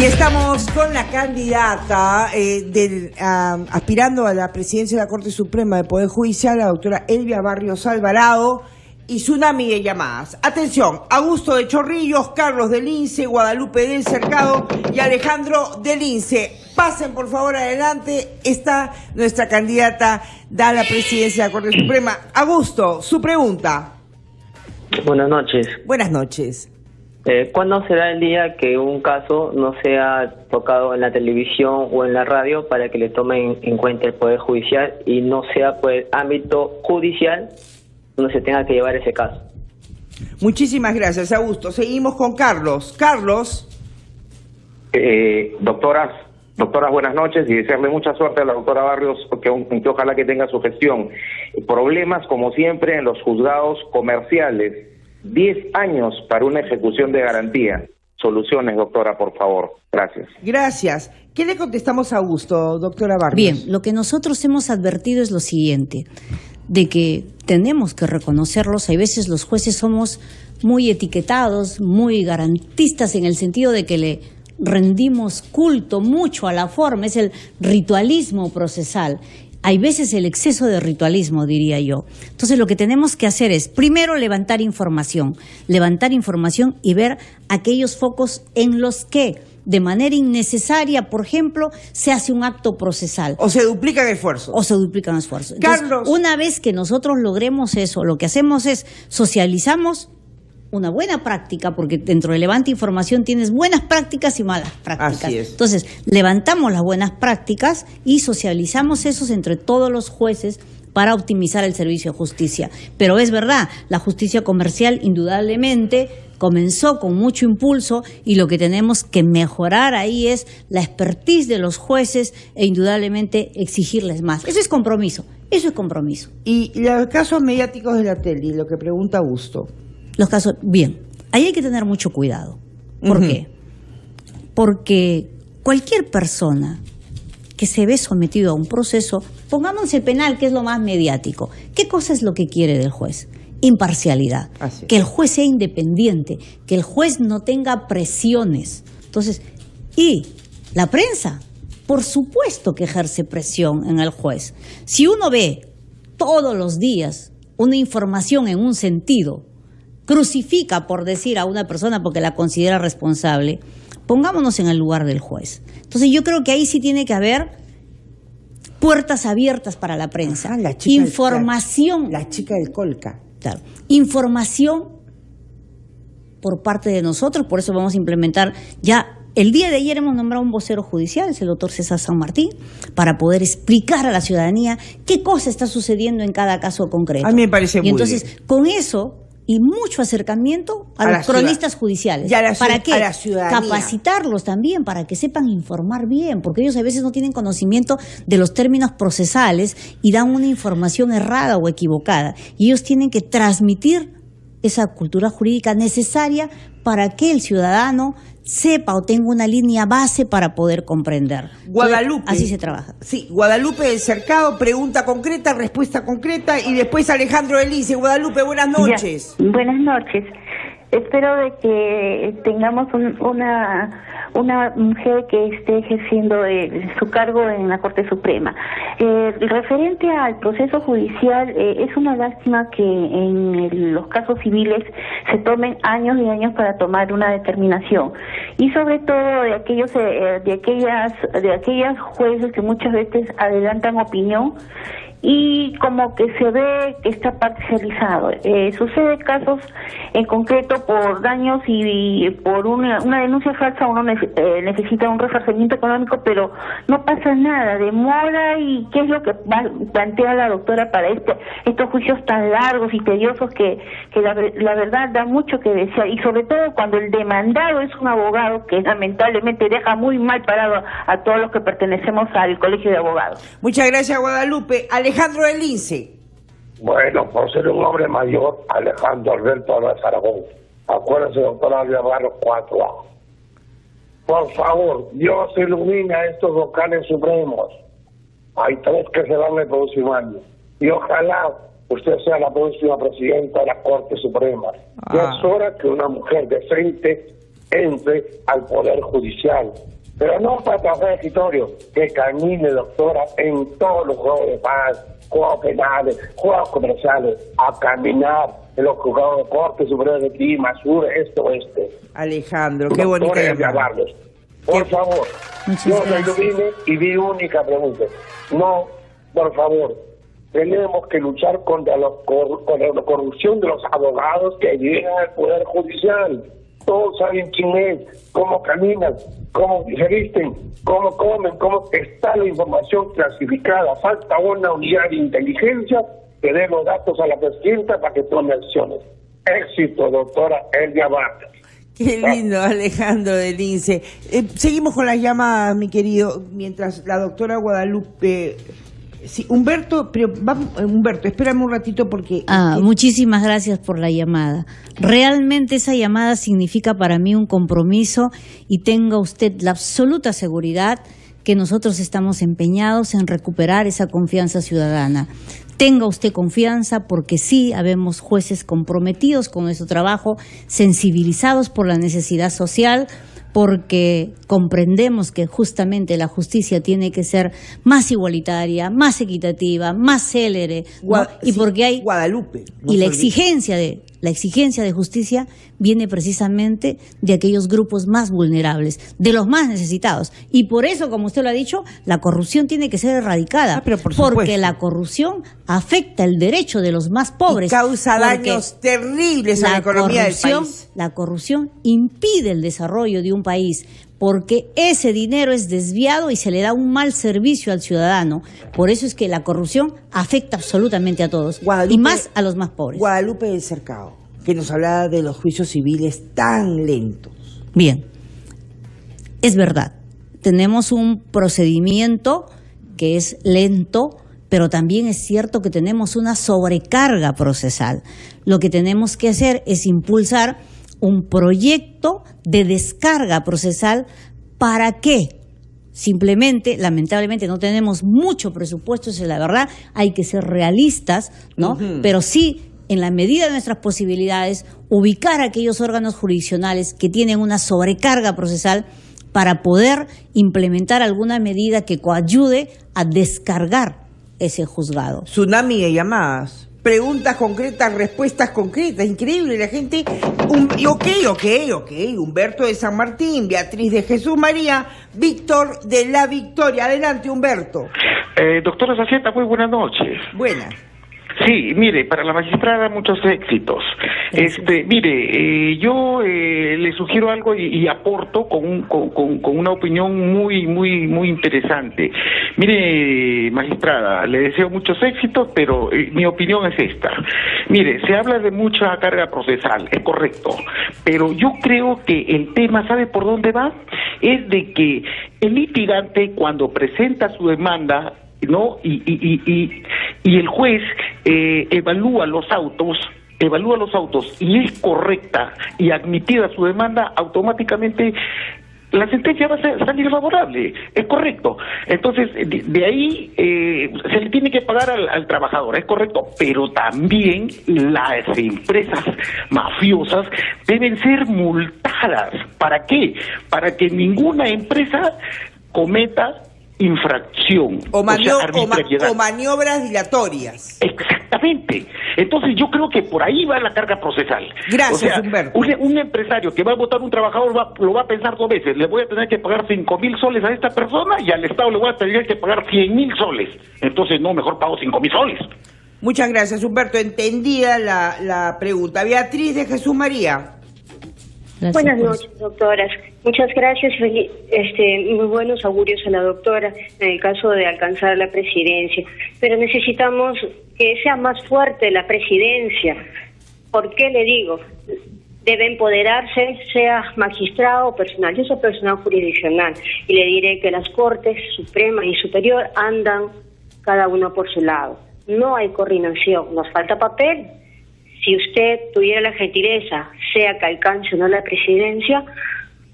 Y estamos con la candidata aspirando a la presidencia de la Corte Suprema del Poder Judicial, la doctora Elvia Barrios Alvarado, y tsunami de llamadas. Atención, Augusto de Chorrillos, Carlos de Lince, Guadalupe del Cercado y Alejandro de Lince. Pasen por favor adelante, está nuestra candidata a la presidencia de la Corte Suprema. Augusto, su pregunta. Buenas noches. Buenas noches. ¿Cuándo será el día que un caso no sea tocado en la televisión o en la radio para que le tomen en cuenta el Poder Judicial y no sea por el ámbito judicial donde se tenga que llevar ese caso? Muchísimas gracias, Augusto. Seguimos con Carlos. Carlos. Doctoras, buenas noches y desearle mucha suerte a la doctora Barrios, que ojalá que tenga su gestión. Problemas, como siempre, en los juzgados comerciales. 10 años para una ejecución de garantía. Soluciones, doctora, por favor. Gracias. Gracias. ¿Qué le contestamos a Augusto, doctora Barrios? Bien, lo que nosotros hemos advertido es lo siguiente, de que tenemos que reconocerlos. Hay veces los jueces somos muy etiquetados, muy garantistas en el sentido de que le rendimos culto mucho a la forma, es el ritualismo procesal. Hay veces el exceso de ritualismo, diría yo. Entonces lo que tenemos que hacer es, primero, levantar información y ver aquellos focos en los que, de manera innecesaria, por ejemplo, se hace un acto procesal. O se duplican esfuerzos. Entonces, Carlos. Una vez que nosotros logremos eso, lo que hacemos es socializamos una buena práctica, porque dentro de Levanta Información tienes buenas prácticas y malas prácticas. Así es. Entonces, levantamos las buenas prácticas y socializamos esos entre todos los jueces para optimizar el servicio de justicia. Pero es verdad, la justicia comercial indudablemente comenzó con mucho impulso y lo que tenemos que mejorar ahí es la expertise de los jueces e indudablemente exigirles más. Eso es compromiso, eso es compromiso. Y los casos mediáticos de la tele, lo que pregunta Augusto. Los casos, bien, ahí hay que tener mucho cuidado. ¿Por qué? Porque cualquier persona que se ve sometido a un proceso, pongamos el penal, que es lo más mediático, ¿qué cosa es lo que quiere del juez? Imparcialidad, que el juez sea independiente, que el juez no tenga presiones. Entonces, y la prensa, por supuesto que ejerce presión en el juez. Si uno ve todos los días una información en un sentido, crucifica, por decir, a una persona porque la considera responsable, pongámonos en el lugar del juez. Entonces yo creo que ahí sí tiene que haber puertas abiertas para la prensa. Información. La chica del Colca. Claro. Información por parte de nosotros, por eso vamos a implementar ya. El día de ayer hemos nombrado un vocero judicial, es el doctor César San Martín, para poder explicar a la ciudadanía qué cosa está sucediendo en cada caso concreto. A mí me parece muy bien. Y entonces, con eso y mucho acercamiento a los cronistas judiciales. ¿Para qué? A la ciudadanía. Capacitarlos también para que sepan informar bien, porque ellos a veces no tienen conocimiento de los términos procesales y dan una información errada o equivocada. Y ellos tienen que transmitir esa cultura jurídica necesaria para que el ciudadano sepa o tenga una línea base para poder comprender. Guadalupe. Así se trabaja. Sí, Guadalupe del Cercado, pregunta concreta, respuesta concreta, y después Alejandro Elice. Guadalupe, buenas noches. Ya, buenas noches. Espero de que tengamos una mujer que esté ejerciendo su cargo en la Corte Suprema. Referente al proceso judicial, es una lástima que en los casos civiles se tomen años y años para tomar una determinación, y sobre todo de aquellas jueces que muchas veces adelantan opinión y como que se ve que está parcializado. Sucede casos en concreto por daños y por una denuncia falsa uno necesita un resarcimiento económico, pero no pasa nada, demora. ¿Y qué es lo que plantea la doctora para estos juicios tan largos y tediosos que la verdad da mucho que desear? Y sobre todo cuando el demandado es un abogado que lamentablemente deja muy mal parado a todos los que pertenecemos al Colegio de Abogados. Muchas gracias, Guadalupe. Alejandro Elice. Bueno, por ser un hombre mayor, Alejandro Alberto Álvarez Aragón. Acuérdense, doctora Navarro, 4 años. Por favor, Dios ilumine a estos vocales supremos. Hay 3 que se van el próximo año. Y ojalá usted sea la próxima presidenta de la Corte Suprema. Ya es hora que una mujer decente entre al Poder Judicial. Pero no para trabajar escritorio, que camine, doctora, en todos los juegos de paz, juegos penales, juegos comerciales, a caminar en los juzgados de Corte Suprema de Lima, Sur, Este, Oeste. Alejandro, qué bonita llamada. Por favor, Dios me ilumine. Y mi única pregunta, no, por favor, tenemos que luchar contra la corrupción de los abogados que llegan al Poder Judicial. Todos saben quién es, cómo caminan, cómo se visten, cómo comen, cómo está la información clasificada. Falta una unidad de inteligencia que dé los datos a la presidenta para que tome acciones. Éxito, doctora Elvia Vargas. Qué lindo, Alejandro del INSE. Seguimos con las llamadas, mi querido, mientras la doctora Guadalupe... Sí, Humberto, pero Humberto, espérame un ratito porque... Muchísimas gracias por la llamada. Realmente esa llamada significa para mí un compromiso y tenga usted la absoluta seguridad que nosotros estamos empeñados en recuperar esa confianza ciudadana. Tenga usted confianza porque sí, habemos jueces comprometidos con nuestro trabajo, sensibilizados por la necesidad social, porque comprendemos que justamente la justicia tiene que ser más igualitaria, más equitativa, más célere, ¿no? Y porque hay Guadalupe. Y la exigencia de justicia viene precisamente de aquellos grupos más vulnerables, de los más necesitados. Y por eso, como usted lo ha dicho, la corrupción tiene que ser erradicada, porque la corrupción afecta el derecho de los más pobres. Y causa daños terribles a la economía del país. La corrupción impide el desarrollo de un país. porque ese dinero es desviado y se le da un mal servicio al ciudadano. Por eso es que la corrupción afecta absolutamente a todos, y más a los más pobres. Guadalupe del Cercado, que nos hablaba de los juicios civiles tan lentos. Bien, es verdad, tenemos un procedimiento que es lento, pero también es cierto que tenemos una sobrecarga procesal. Lo que tenemos que hacer es impulsar un proyecto de descarga procesal. ¿Para qué? Simplemente, lamentablemente, no tenemos mucho presupuesto, esa es la verdad, hay que ser realistas, ¿no? Pero sí, en la medida de nuestras posibilidades, ubicar aquellos órganos jurisdiccionales que tienen una sobrecarga procesal para poder implementar alguna medida que coayude a descargar ese juzgado. Tsunami de llamadas, preguntas concretas, respuestas concretas, increíble, la gente, ok, Humberto de San Martín, Beatriz de Jesús María, Víctor de la Victoria, adelante Humberto. Doctora Zacieta, muy buenas noches. Buenas. Sí, mire, para la magistrada muchos éxitos. Mire, yo le sugiero algo y aporto con una opinión muy interesante. Mire, magistrada, le deseo muchos éxitos, pero mi opinión es esta. Mire, se habla de mucha carga procesal, es correcto, pero yo creo que el tema, ¿sabe por dónde va? Es de que el litigante, cuando presenta su demanda, ¿no? Y el juez evalúa los autos y es correcta y admitida su demanda, automáticamente la sentencia va a salir favorable, es correcto. Entonces, de ahí se le tiene que pagar al trabajador, es correcto, pero también las empresas mafiosas deben ser multadas. ¿Para qué? Para que ninguna empresa cometa infracción o maniobras dilatorias. Exactamente. Entonces yo creo que por ahí va la carga procesal. Gracias, Humberto. Un empresario que va a votar un trabajador lo va a pensar 2 veces. Le voy a tener que pagar 5,000 soles a esta persona y al Estado le voy a tener que pagar 100,000 soles. Entonces no, mejor pago 5,000 soles. Muchas gracias, Humberto. Entendida la pregunta. Beatriz de Jesús María. Gracias. Buenas noches, doctoras. Muchas gracias. Muy buenos augurios a la doctora en el caso de alcanzar la presidencia. Pero necesitamos que sea más fuerte la presidencia. ¿Por qué le digo? Debe empoderarse, sea magistrado o personal. Yo soy personal jurisdiccional y le diré que las Cortes Suprema y Superior andan cada uno por su lado. No hay coordinación, nos falta papel. Si usted tuviera la gentileza, sea que alcance o no la presidencia,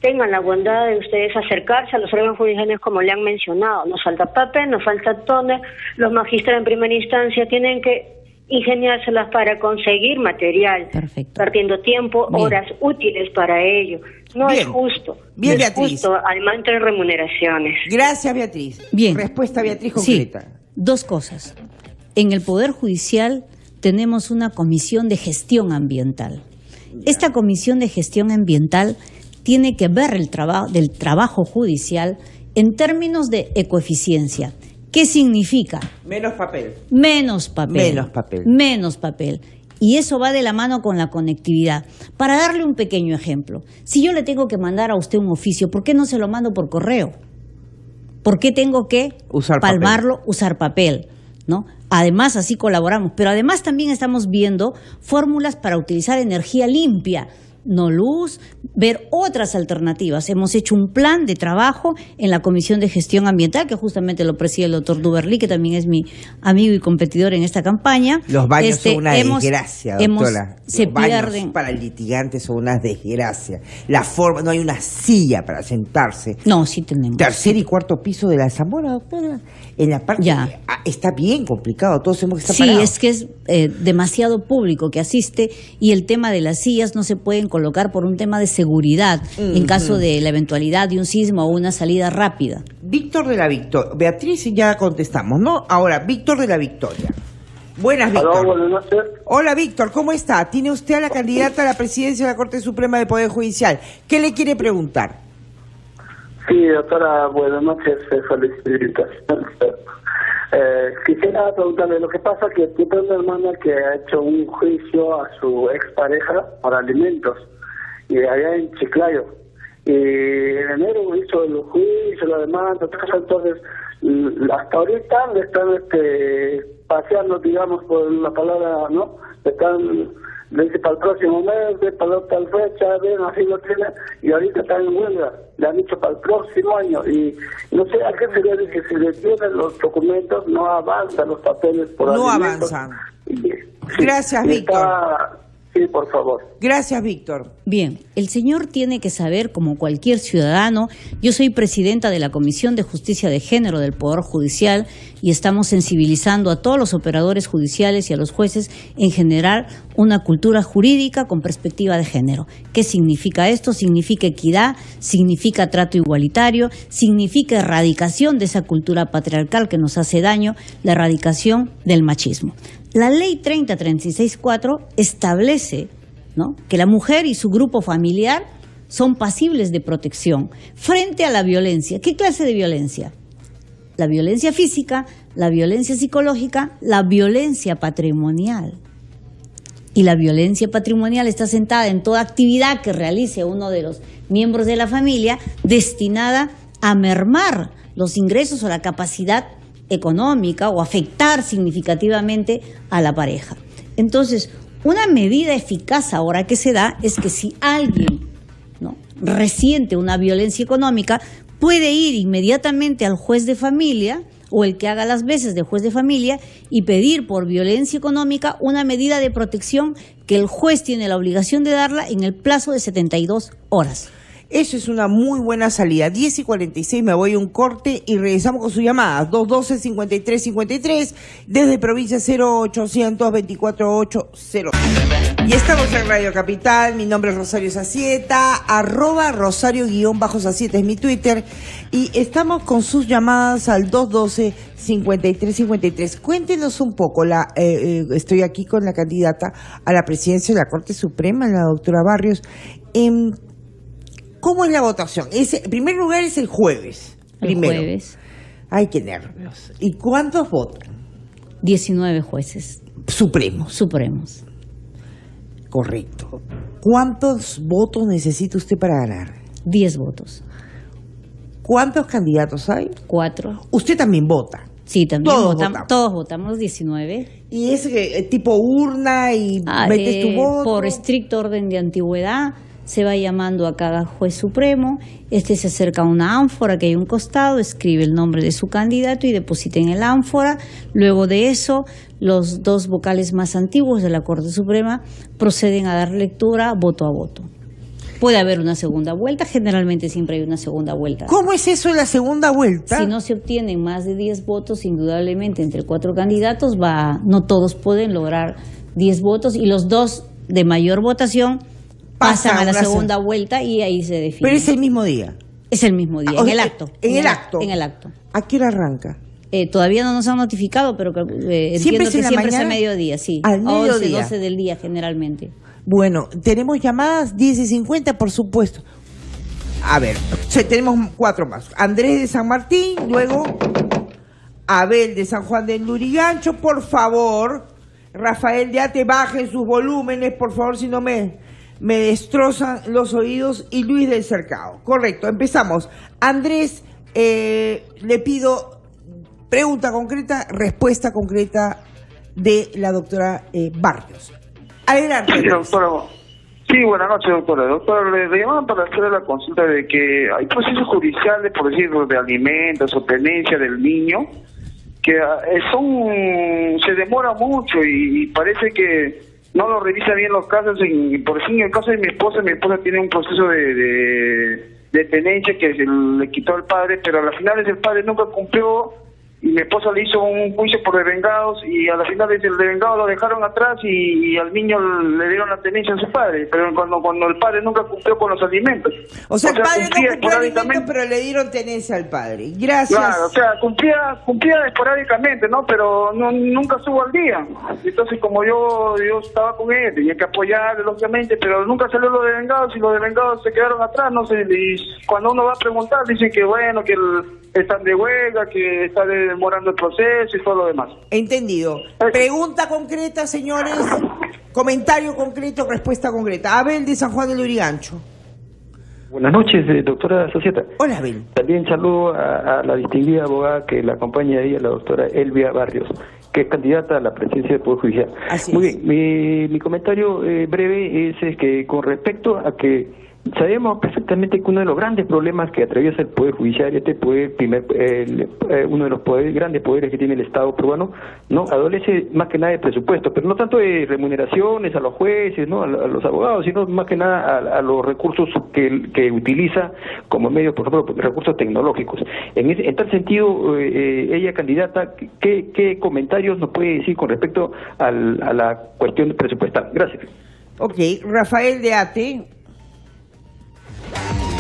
tengan la bondad de ustedes acercarse a los órganos judiciales como le han mencionado. Nos falta papel, nos falta toner. Los magistrados en primera instancia tienen que ingeniárselas para conseguir material. Perfecto. Perdiendo tiempo, bien, horas útiles para ello. No bien, es justo. Bien, no Beatriz. Es justo, además entre remuneraciones. Gracias, Beatriz. Bien. Respuesta, Beatriz, concreta. Sí, 2 cosas. En el Poder Judicial tenemos una comisión de gestión ambiental. Esta comisión de gestión ambiental tiene que ver el trabajo judicial en términos de ecoeficiencia. ¿Qué significa? Menos papel. Menos papel. Menos papel. Menos papel. Y eso va de la mano con la conectividad. Para darle un pequeño ejemplo, si yo le tengo que mandar a usted un oficio, ¿por qué no se lo mando por correo? ¿Por qué tengo que palmarlo, usar papel? ¿No? Además, así colaboramos, pero además también estamos viendo fórmulas para utilizar energía limpia, no luz, ver otras alternativas. Hemos hecho un plan de trabajo en la Comisión de Gestión Ambiental, que justamente lo preside el doctor Duberly, que también es mi amigo y competidor en esta campaña. Los baños son una desgracia, doctora. Los baños para el litigante son una desgracia. La forma, no hay una silla para sentarse. No, sí tenemos. 3er y 4º piso de la Zamora, doctora. En la parte está bien complicado, todos hemos que estar parados. Sí, es que es demasiado público que asiste y el tema de las sillas no se pueden colocar por un tema de seguridad en caso de la eventualidad de un sismo o una salida rápida. Víctor de la Victoria. Beatriz, ya contestamos, ¿no? Ahora, Víctor de la Victoria. Buenas, Víctor. Hola, buenas noches. Hola, Víctor, ¿cómo está? Tiene usted a la candidata a la presidencia de la Corte Suprema del Poder Judicial. ¿Qué le quiere preguntar? Sí, doctora, buenas noches, felicitaciones. Quisiera preguntarle, lo que pasa que yo tengo una hermana que ha hecho un juicio a su expareja por alimentos, y allá en Chiclayo, En enero hizo el juicio, la demanda, entonces hasta ahorita le están paseando, digamos, por la palabra, ¿no? Le dice para el próximo mes, para tal fecha, ven, así lo tiene, y ahorita está en huelga, le han dicho para el próximo año, y no sé a qué se debe que si le tienen los documentos, no avanzan los papeles por no alimentos. avanzan. Sí, gracias, Víctor. Sí, por favor. Gracias, Víctor. Bien, el señor tiene que saber, como cualquier ciudadano, yo soy presidenta de la Comisión de Justicia de Género del Poder Judicial y estamos sensibilizando a todos los operadores judiciales y a los jueces en generar una cultura jurídica con perspectiva de género. ¿Qué significa esto? Significa equidad, significa trato igualitario, significa erradicación de esa cultura patriarcal que nos hace daño, la erradicación del machismo. La ley 3036-4 establece, ¿no?, que la mujer y su grupo familiar son pasibles de protección frente a la violencia. ¿Qué clase de violencia? La violencia física, la violencia psicológica, la violencia patrimonial. Y la violencia patrimonial está sentada en toda actividad que realice uno de los miembros de la familia destinada a mermar los ingresos o la capacidad económica o afectar significativamente a la pareja. Entonces, una medida eficaz ahora que se da es que si alguien, ¿no?, resiente una violencia económica, puede ir inmediatamente al juez de familia o el que haga las veces de juez de familia y pedir por violencia económica una medida de protección que el juez tiene la obligación de darla en el plazo de 72 horas. Eso es una muy buena salida. 10:46, me voy a un corte y regresamos con su llamada. 212-5353, desde provincia 0800-248-0. Y estamos en Radio Capital. Mi nombre es Rosario Sacieta, @Rosario_Sacieta es mi Twitter. Y estamos con sus llamadas al 212-5353. Cuéntenos un poco, estoy aquí con la candidata a la presidencia de la Corte Suprema, la doctora Barrios. ¿Cómo es la votación? En primer lugar es el jueves. El jueves. Ay, qué nervios. ¿Y cuántos votan? 19 jueces. Supremos. Correcto. ¿Cuántos votos necesita usted para ganar? 10 votos. ¿Cuántos candidatos hay? 4. ¿Usted también vota? Sí, también votamos. Todos votamos 19. ¿Y es tipo urna y metes tu voto? Por estricto orden de antigüedad. Se va llamando a cada juez supremo, se acerca a una ánfora que hay a un costado, escribe el nombre de su candidato y deposita en el ánfora. Luego de eso, los 2 vocales más antiguos de la Corte Suprema proceden a dar lectura voto a voto. Puede haber una segunda vuelta, generalmente siempre hay una segunda vuelta. ¿Cómo es eso de la segunda vuelta? Si no se obtienen más de 10 votos, indudablemente entre 4 candidatos no todos pueden lograr 10 votos y los 2 de mayor votación pasan a la segunda vuelta y ahí se define. Pero es el mismo día. Es el mismo día, en el acto. En el acto. ¿A qué hora arranca? Todavía no nos han notificado, pero entiendo que siempre es a mediodía, sí. Al mediodía. 12 del día generalmente. Bueno, tenemos llamadas 10:50, por supuesto. A ver, tenemos 4 más. Andrés de San Martín, luego Abel de San Juan del Lurigancho, por favor. Rafael de Ate, bajen sus volúmenes, por favor, si no me destrozan los oídos. Y Luis del Cercado. Correcto, empezamos. Andrés, le pido pregunta concreta, respuesta concreta de la doctora Barrios. Adelante. Sí, doctora. Sí, buenas noches, doctora. Doctora, le llaman para hacer la consulta de que hay procesos judiciales, por decirlo, de alimentos o tenencia del niño, que se demora mucho y parece que no lo revisa bien los casos. Por ejemplo, en el caso de mi esposa tiene un proceso de tenencia que se le quitó al padre, pero a las finales el padre nunca cumplió y mi esposa le hizo un juicio por devengados y a las finales el devengado lo dejaron atrás y al niño le dieron la tenencia a su padre, pero cuando el padre nunca cumplió con los alimentos. O sea, el padre no cumplió alimentos, pero le dieron tenencia al padre. Gracias. Claro, o sea, cumplía esporádicamente, ¿no? Pero nunca estuvo al día. Entonces, como yo estaba con él, tenía que apoyarle, lógicamente, pero nunca salió los devengados y los devengados se quedaron atrás, no sé, y cuando uno va a preguntar, dicen que bueno, que están de huelga, que está demorando el proceso y todo lo demás. Entendido. Pregunta concreta, señores. Comentario concreto, respuesta concreta. Abel de San Juan del Lurigancho. Buenas noches, doctora Societa. Hola, Abel. También saludo a la distinguida abogada que la acompaña ahí, a la doctora Elvia Barrios, que es candidata a la presidencia del Poder Judicial. Muy bien, mi comentario breve es que con respecto a que sabemos perfectamente que uno de los grandes problemas que atraviesa el Poder Judicial, uno de los grandes poderes que tiene el Estado peruano, no adolece más que nada de presupuesto, pero no tanto de remuneraciones a los jueces, no a los abogados, sino más que nada a los recursos que utiliza como medio, por ejemplo, recursos tecnológicos. En tal sentido, ella candidata, ¿qué comentarios nos puede decir con respecto a la cuestión presupuestal? Gracias. Ok, Rafael de Ate.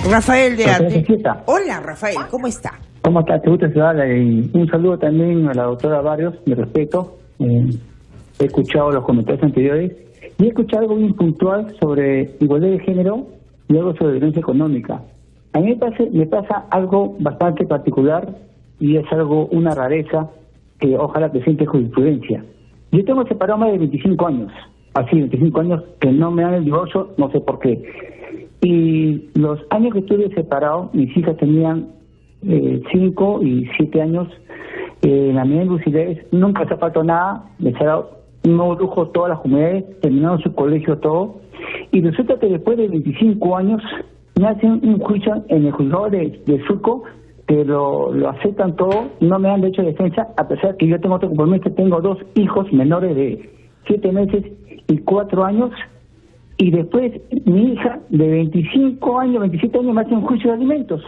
Rafael de Ate. Hola, Rafael, ¿cómo está? ¿Cómo está? Te gusta saludar, y un saludo también a la doctora Barrios, mi respeto. He escuchado los comentarios anteriores y he escuchado algo bien puntual sobre igualdad de género y algo sobre violencia económica. A mí me pasa algo bastante particular y es una rareza que ojalá presente jurisprudencia. Yo tengo separado más de 25 años, así 25 años que no me dan el divorcio, no sé por qué. Y los años que estuve separado, mis hijas tenían 5 y 7 años. La medida de lucidez, nunca se faltó nada, les ha dado un nuevo lujo todas las comunidades, terminaron su colegio, todo. Y resulta que después de 25 años me hacen un juicio en el juzgado de Surco, que lo aceptan todo, no me dan derecho de defensa, a pesar que yo tengo otro compromiso, tengo 2 hijos menores de 7 meses y 4 años. Y después mi hija de 25 años, 27 años me hace un juicio de alimentos.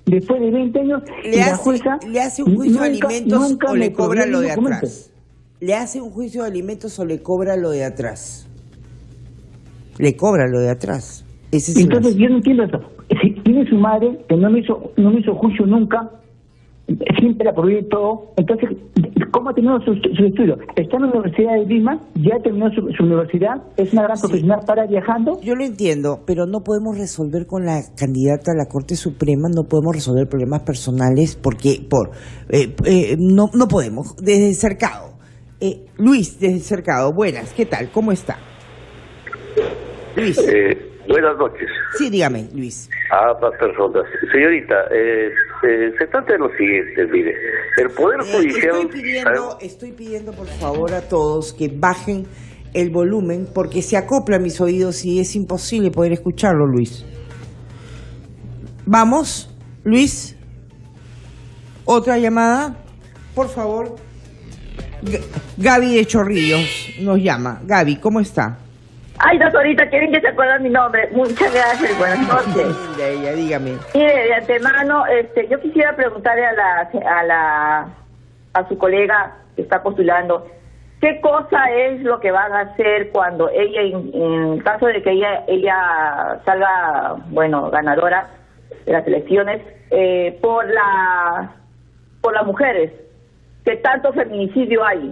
Después de 20 años, la jueza ¿le hace un juicio de alimentos o le cobra lo de atrás? ¿Le hace un juicio de alimentos o le cobra lo de atrás? Le cobra lo de atrás. Entonces yo no entiendo eso. Si tiene su madre que no me hizo juicio nunca, siempre la prohíbe todo. Entonces, ¿cómo ha terminado su estudio? Está en la Universidad de Lima, ya terminó su universidad, es una gran profesional, para viajando. Yo lo entiendo, pero no podemos resolver con la candidata a la Corte Suprema, no podemos resolver problemas personales porque no podemos. Desde Cercado. Luis, desde Cercado, buenas, ¿qué tal? ¿Cómo está? Luis. Buenas noches. Sí, dígame, Luis. A ambas personas. Señorita, se trata de lo siguiente, mire. El Poder Judicial... Estoy pidiendo, por favor, a todos que bajen el volumen porque se acopla a mis oídos y es imposible poder escucharlo, Luis. Vamos, Luis. Otra llamada, por favor. Gaby de Chorrillos nos llama. Gaby, ¿cómo está? Ay, doctorita, qué bien que se acuerdan mi nombre. Muchas gracias, buenas noches. Ella, dígame. Mire, de antemano, yo quisiera preguntarle a su colega que está postulando, ¿qué cosa es lo que van a hacer cuando ella, en caso de que ella salga, ganadora de las elecciones, por las mujeres, que tanto feminicidio hay,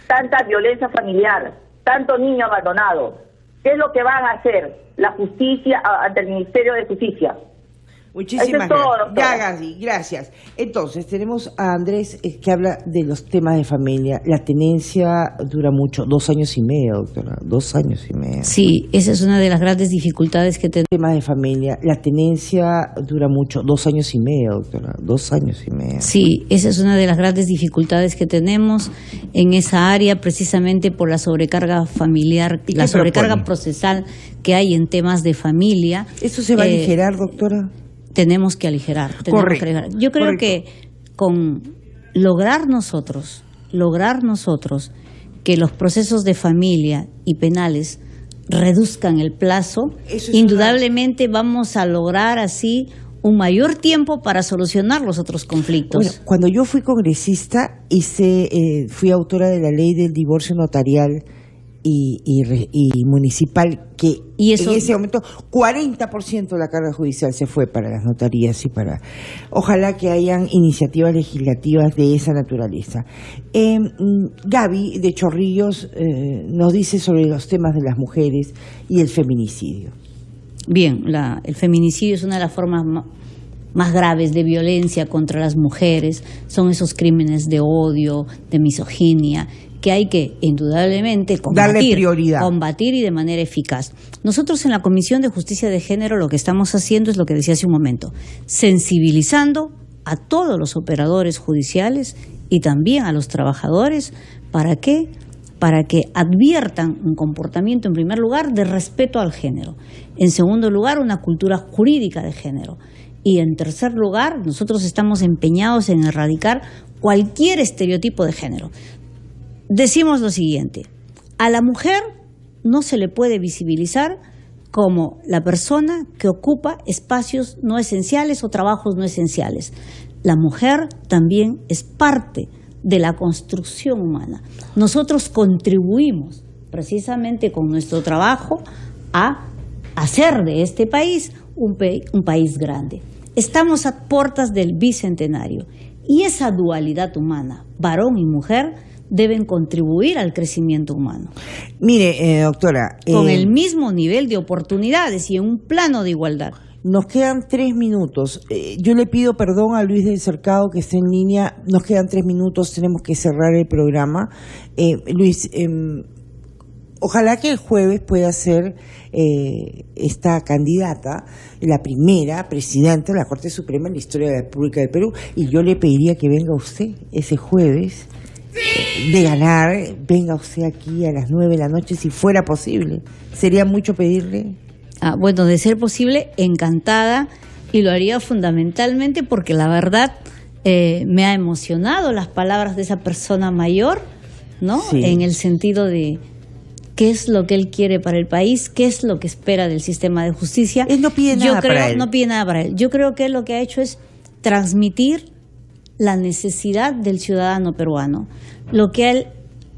tanta violencia familiar, tanto niño abandonado? ¿Qué es lo que van a hacer la justicia ante el Ministerio de Justicia? Muchísimas gracias. Gracias. Entonces, tenemos a Andrés que habla de los temas de familia. La tenencia dura mucho, 2 años y medio, doctora, 2 años y medio. Sí, esa es una de las grandes dificultades que tenemos. Temas de familia. La tenencia dura mucho, 2 años y medio, doctora, 2 años y medio. Sí, esa es una de las grandes dificultades que tenemos en esa área, precisamente por la sobrecarga familiar, la sobrecarga procesal que hay en temas de familia. ¿Eso se va a aligerar, doctora? Tenemos que aligerar. Yo creo que con lograr nosotros que los procesos de familia y penales reduzcan el plazo, indudablemente vamos a lograr así un mayor tiempo para solucionar los otros conflictos. Bueno, cuando yo fui congresista fui autora de la ley del divorcio notarial y municipal, que en ese momento 40% de la carga judicial se fue para las notarías y ojalá que hayan iniciativas legislativas de esa naturaleza. Gaby de Chorrillos nos dice sobre los temas de las mujeres y el feminicidio. Bien, el feminicidio es una de las formas más graves de violencia contra las mujeres, son esos crímenes de odio, de misoginia, que hay que indudablemente combatir y de manera eficaz. Nosotros en la Comisión de Justicia de Género lo que estamos haciendo es lo que decía hace un momento, sensibilizando a todos los operadores judiciales y también a los trabajadores. ¿Para qué? Para que adviertan un comportamiento, en primer lugar, de respeto al género. En segundo lugar, una cultura jurídica de género. Y en tercer lugar, nosotros estamos empeñados en erradicar cualquier estereotipo de género. Decimos lo siguiente: a la mujer no se le puede visibilizar como la persona que ocupa espacios no esenciales o trabajos no esenciales. La mujer también es parte de la construcción humana. Nosotros contribuimos precisamente con nuestro trabajo a hacer de este país un país grande. Estamos a puertas del bicentenario y esa dualidad humana, varón y mujer, deben contribuir al crecimiento humano. Mire, doctora, con el mismo nivel de oportunidades y en un plano de igualdad. Nos quedan 3 minutos. Yo le pido perdón a Luis del Cercado que esté en línea. Nos quedan 3 minutos, tenemos que cerrar el programa. Luis, ojalá que el jueves pueda ser esta candidata, la primera presidenta de la Corte Suprema en la historia de la República del Perú. Y yo le pediría que venga usted ese jueves. De ganar, venga usted aquí a las 9 de la noche si fuera posible. ¿Sería mucho pedirle? Bueno, de ser posible, encantada, y lo haría fundamentalmente porque la verdad me ha emocionado las palabras de esa persona mayor, ¿no? Sí. En el sentido de qué es lo que él quiere para el país, qué es lo que espera del sistema de justicia. Él no pide nada para él. No pide nada para él. Yo creo que él lo que ha hecho es transmitir la necesidad del ciudadano peruano. Lo que él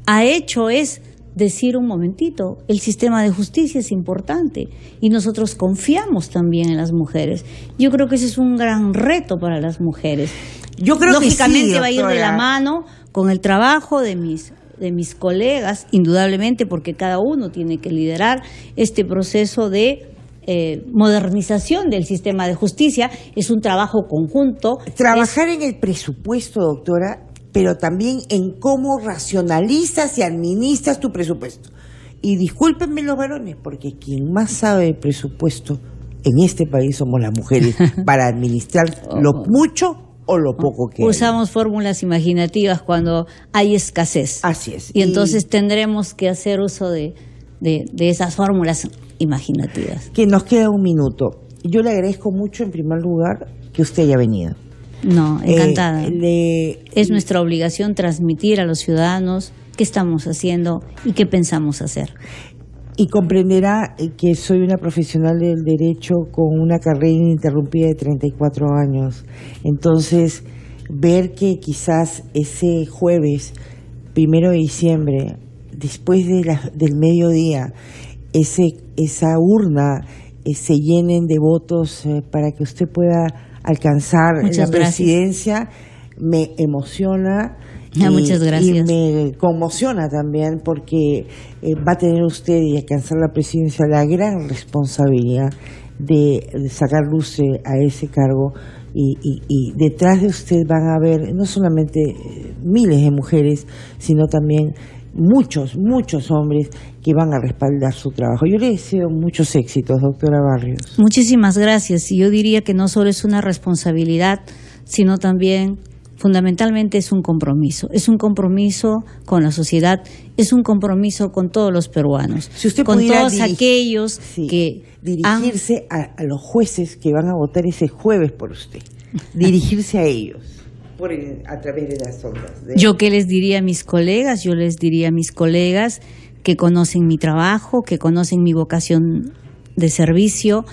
ha hecho es decir un momentito, el sistema de justicia es importante y nosotros confiamos también en las mujeres. Yo creo que ese es un gran reto para las mujeres. Yo creo lógicamente que sí, va a ir de la mano con el trabajo de mis colegas, indudablemente, porque cada uno tiene que liderar este proceso de modernización del sistema de justicia. Es un trabajo conjunto. Trabajar en el presupuesto, doctora, pero también en cómo racionalizas y administras tu presupuesto. Y discúlpenme los varones, porque quien más sabe de presupuesto en este país somos las mujeres para administrar lo mucho o lo poco que usamos fórmulas imaginativas cuando hay escasez. Así es. Y entonces tendremos que hacer uso de esas fórmulas imaginativas. Que nos queda 1 minuto. Yo le agradezco mucho, en primer lugar, que usted haya venido. No, encantada. Es nuestra obligación transmitir a los ciudadanos qué estamos haciendo y qué pensamos hacer. Y comprenderá que soy una profesional del derecho con una carrera ininterrumpida de 34 años. Entonces, ver que quizás ese jueves, 1 de diciembre, después del mediodía, esa urna se llenen de votos para que usted pueda alcanzar la presidencia, me emociona. Muchas gracias. Y me conmociona también porque va a tener usted y alcanzar la presidencia la gran responsabilidad de sacar luces a ese cargo y detrás de usted van a haber no solamente miles de mujeres, sino también muchos hombres que van a respaldar su trabajo. Yo le deseo muchos éxitos, doctora Barrios. Muchísimas gracias. Y yo diría que no solo es una responsabilidad, sino también fundamentalmente es un compromiso. Es un compromiso con la sociedad, es un compromiso con todos los peruanos, si usted con todos aquellos que dirigirse a los jueces que van a votar ese jueves por usted, dirigirse a ellos a través de las ondas. ¿Yo qué les diría a mis colegas? Yo les diría a mis colegas que conocen mi trabajo, que conocen mi vocación de servicio,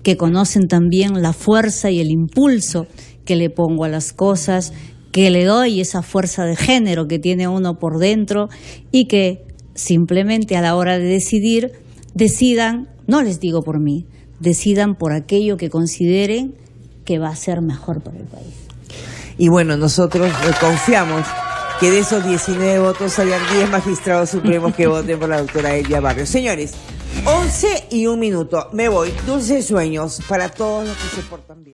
que conocen también la fuerza y el impulso que le pongo a las cosas, que le doy esa fuerza de género que tiene uno por dentro y que simplemente a la hora de decidir, decidan, no les digo por mí, decidan por aquello que consideren que va a ser mejor para el país. Y bueno, nosotros confiamos que de esos 19 votos hayan 10 magistrados supremos que voten por la doctora Elvia Barrios. Señores, 11:01. Me voy. Dulces sueños para todos los que se portan bien.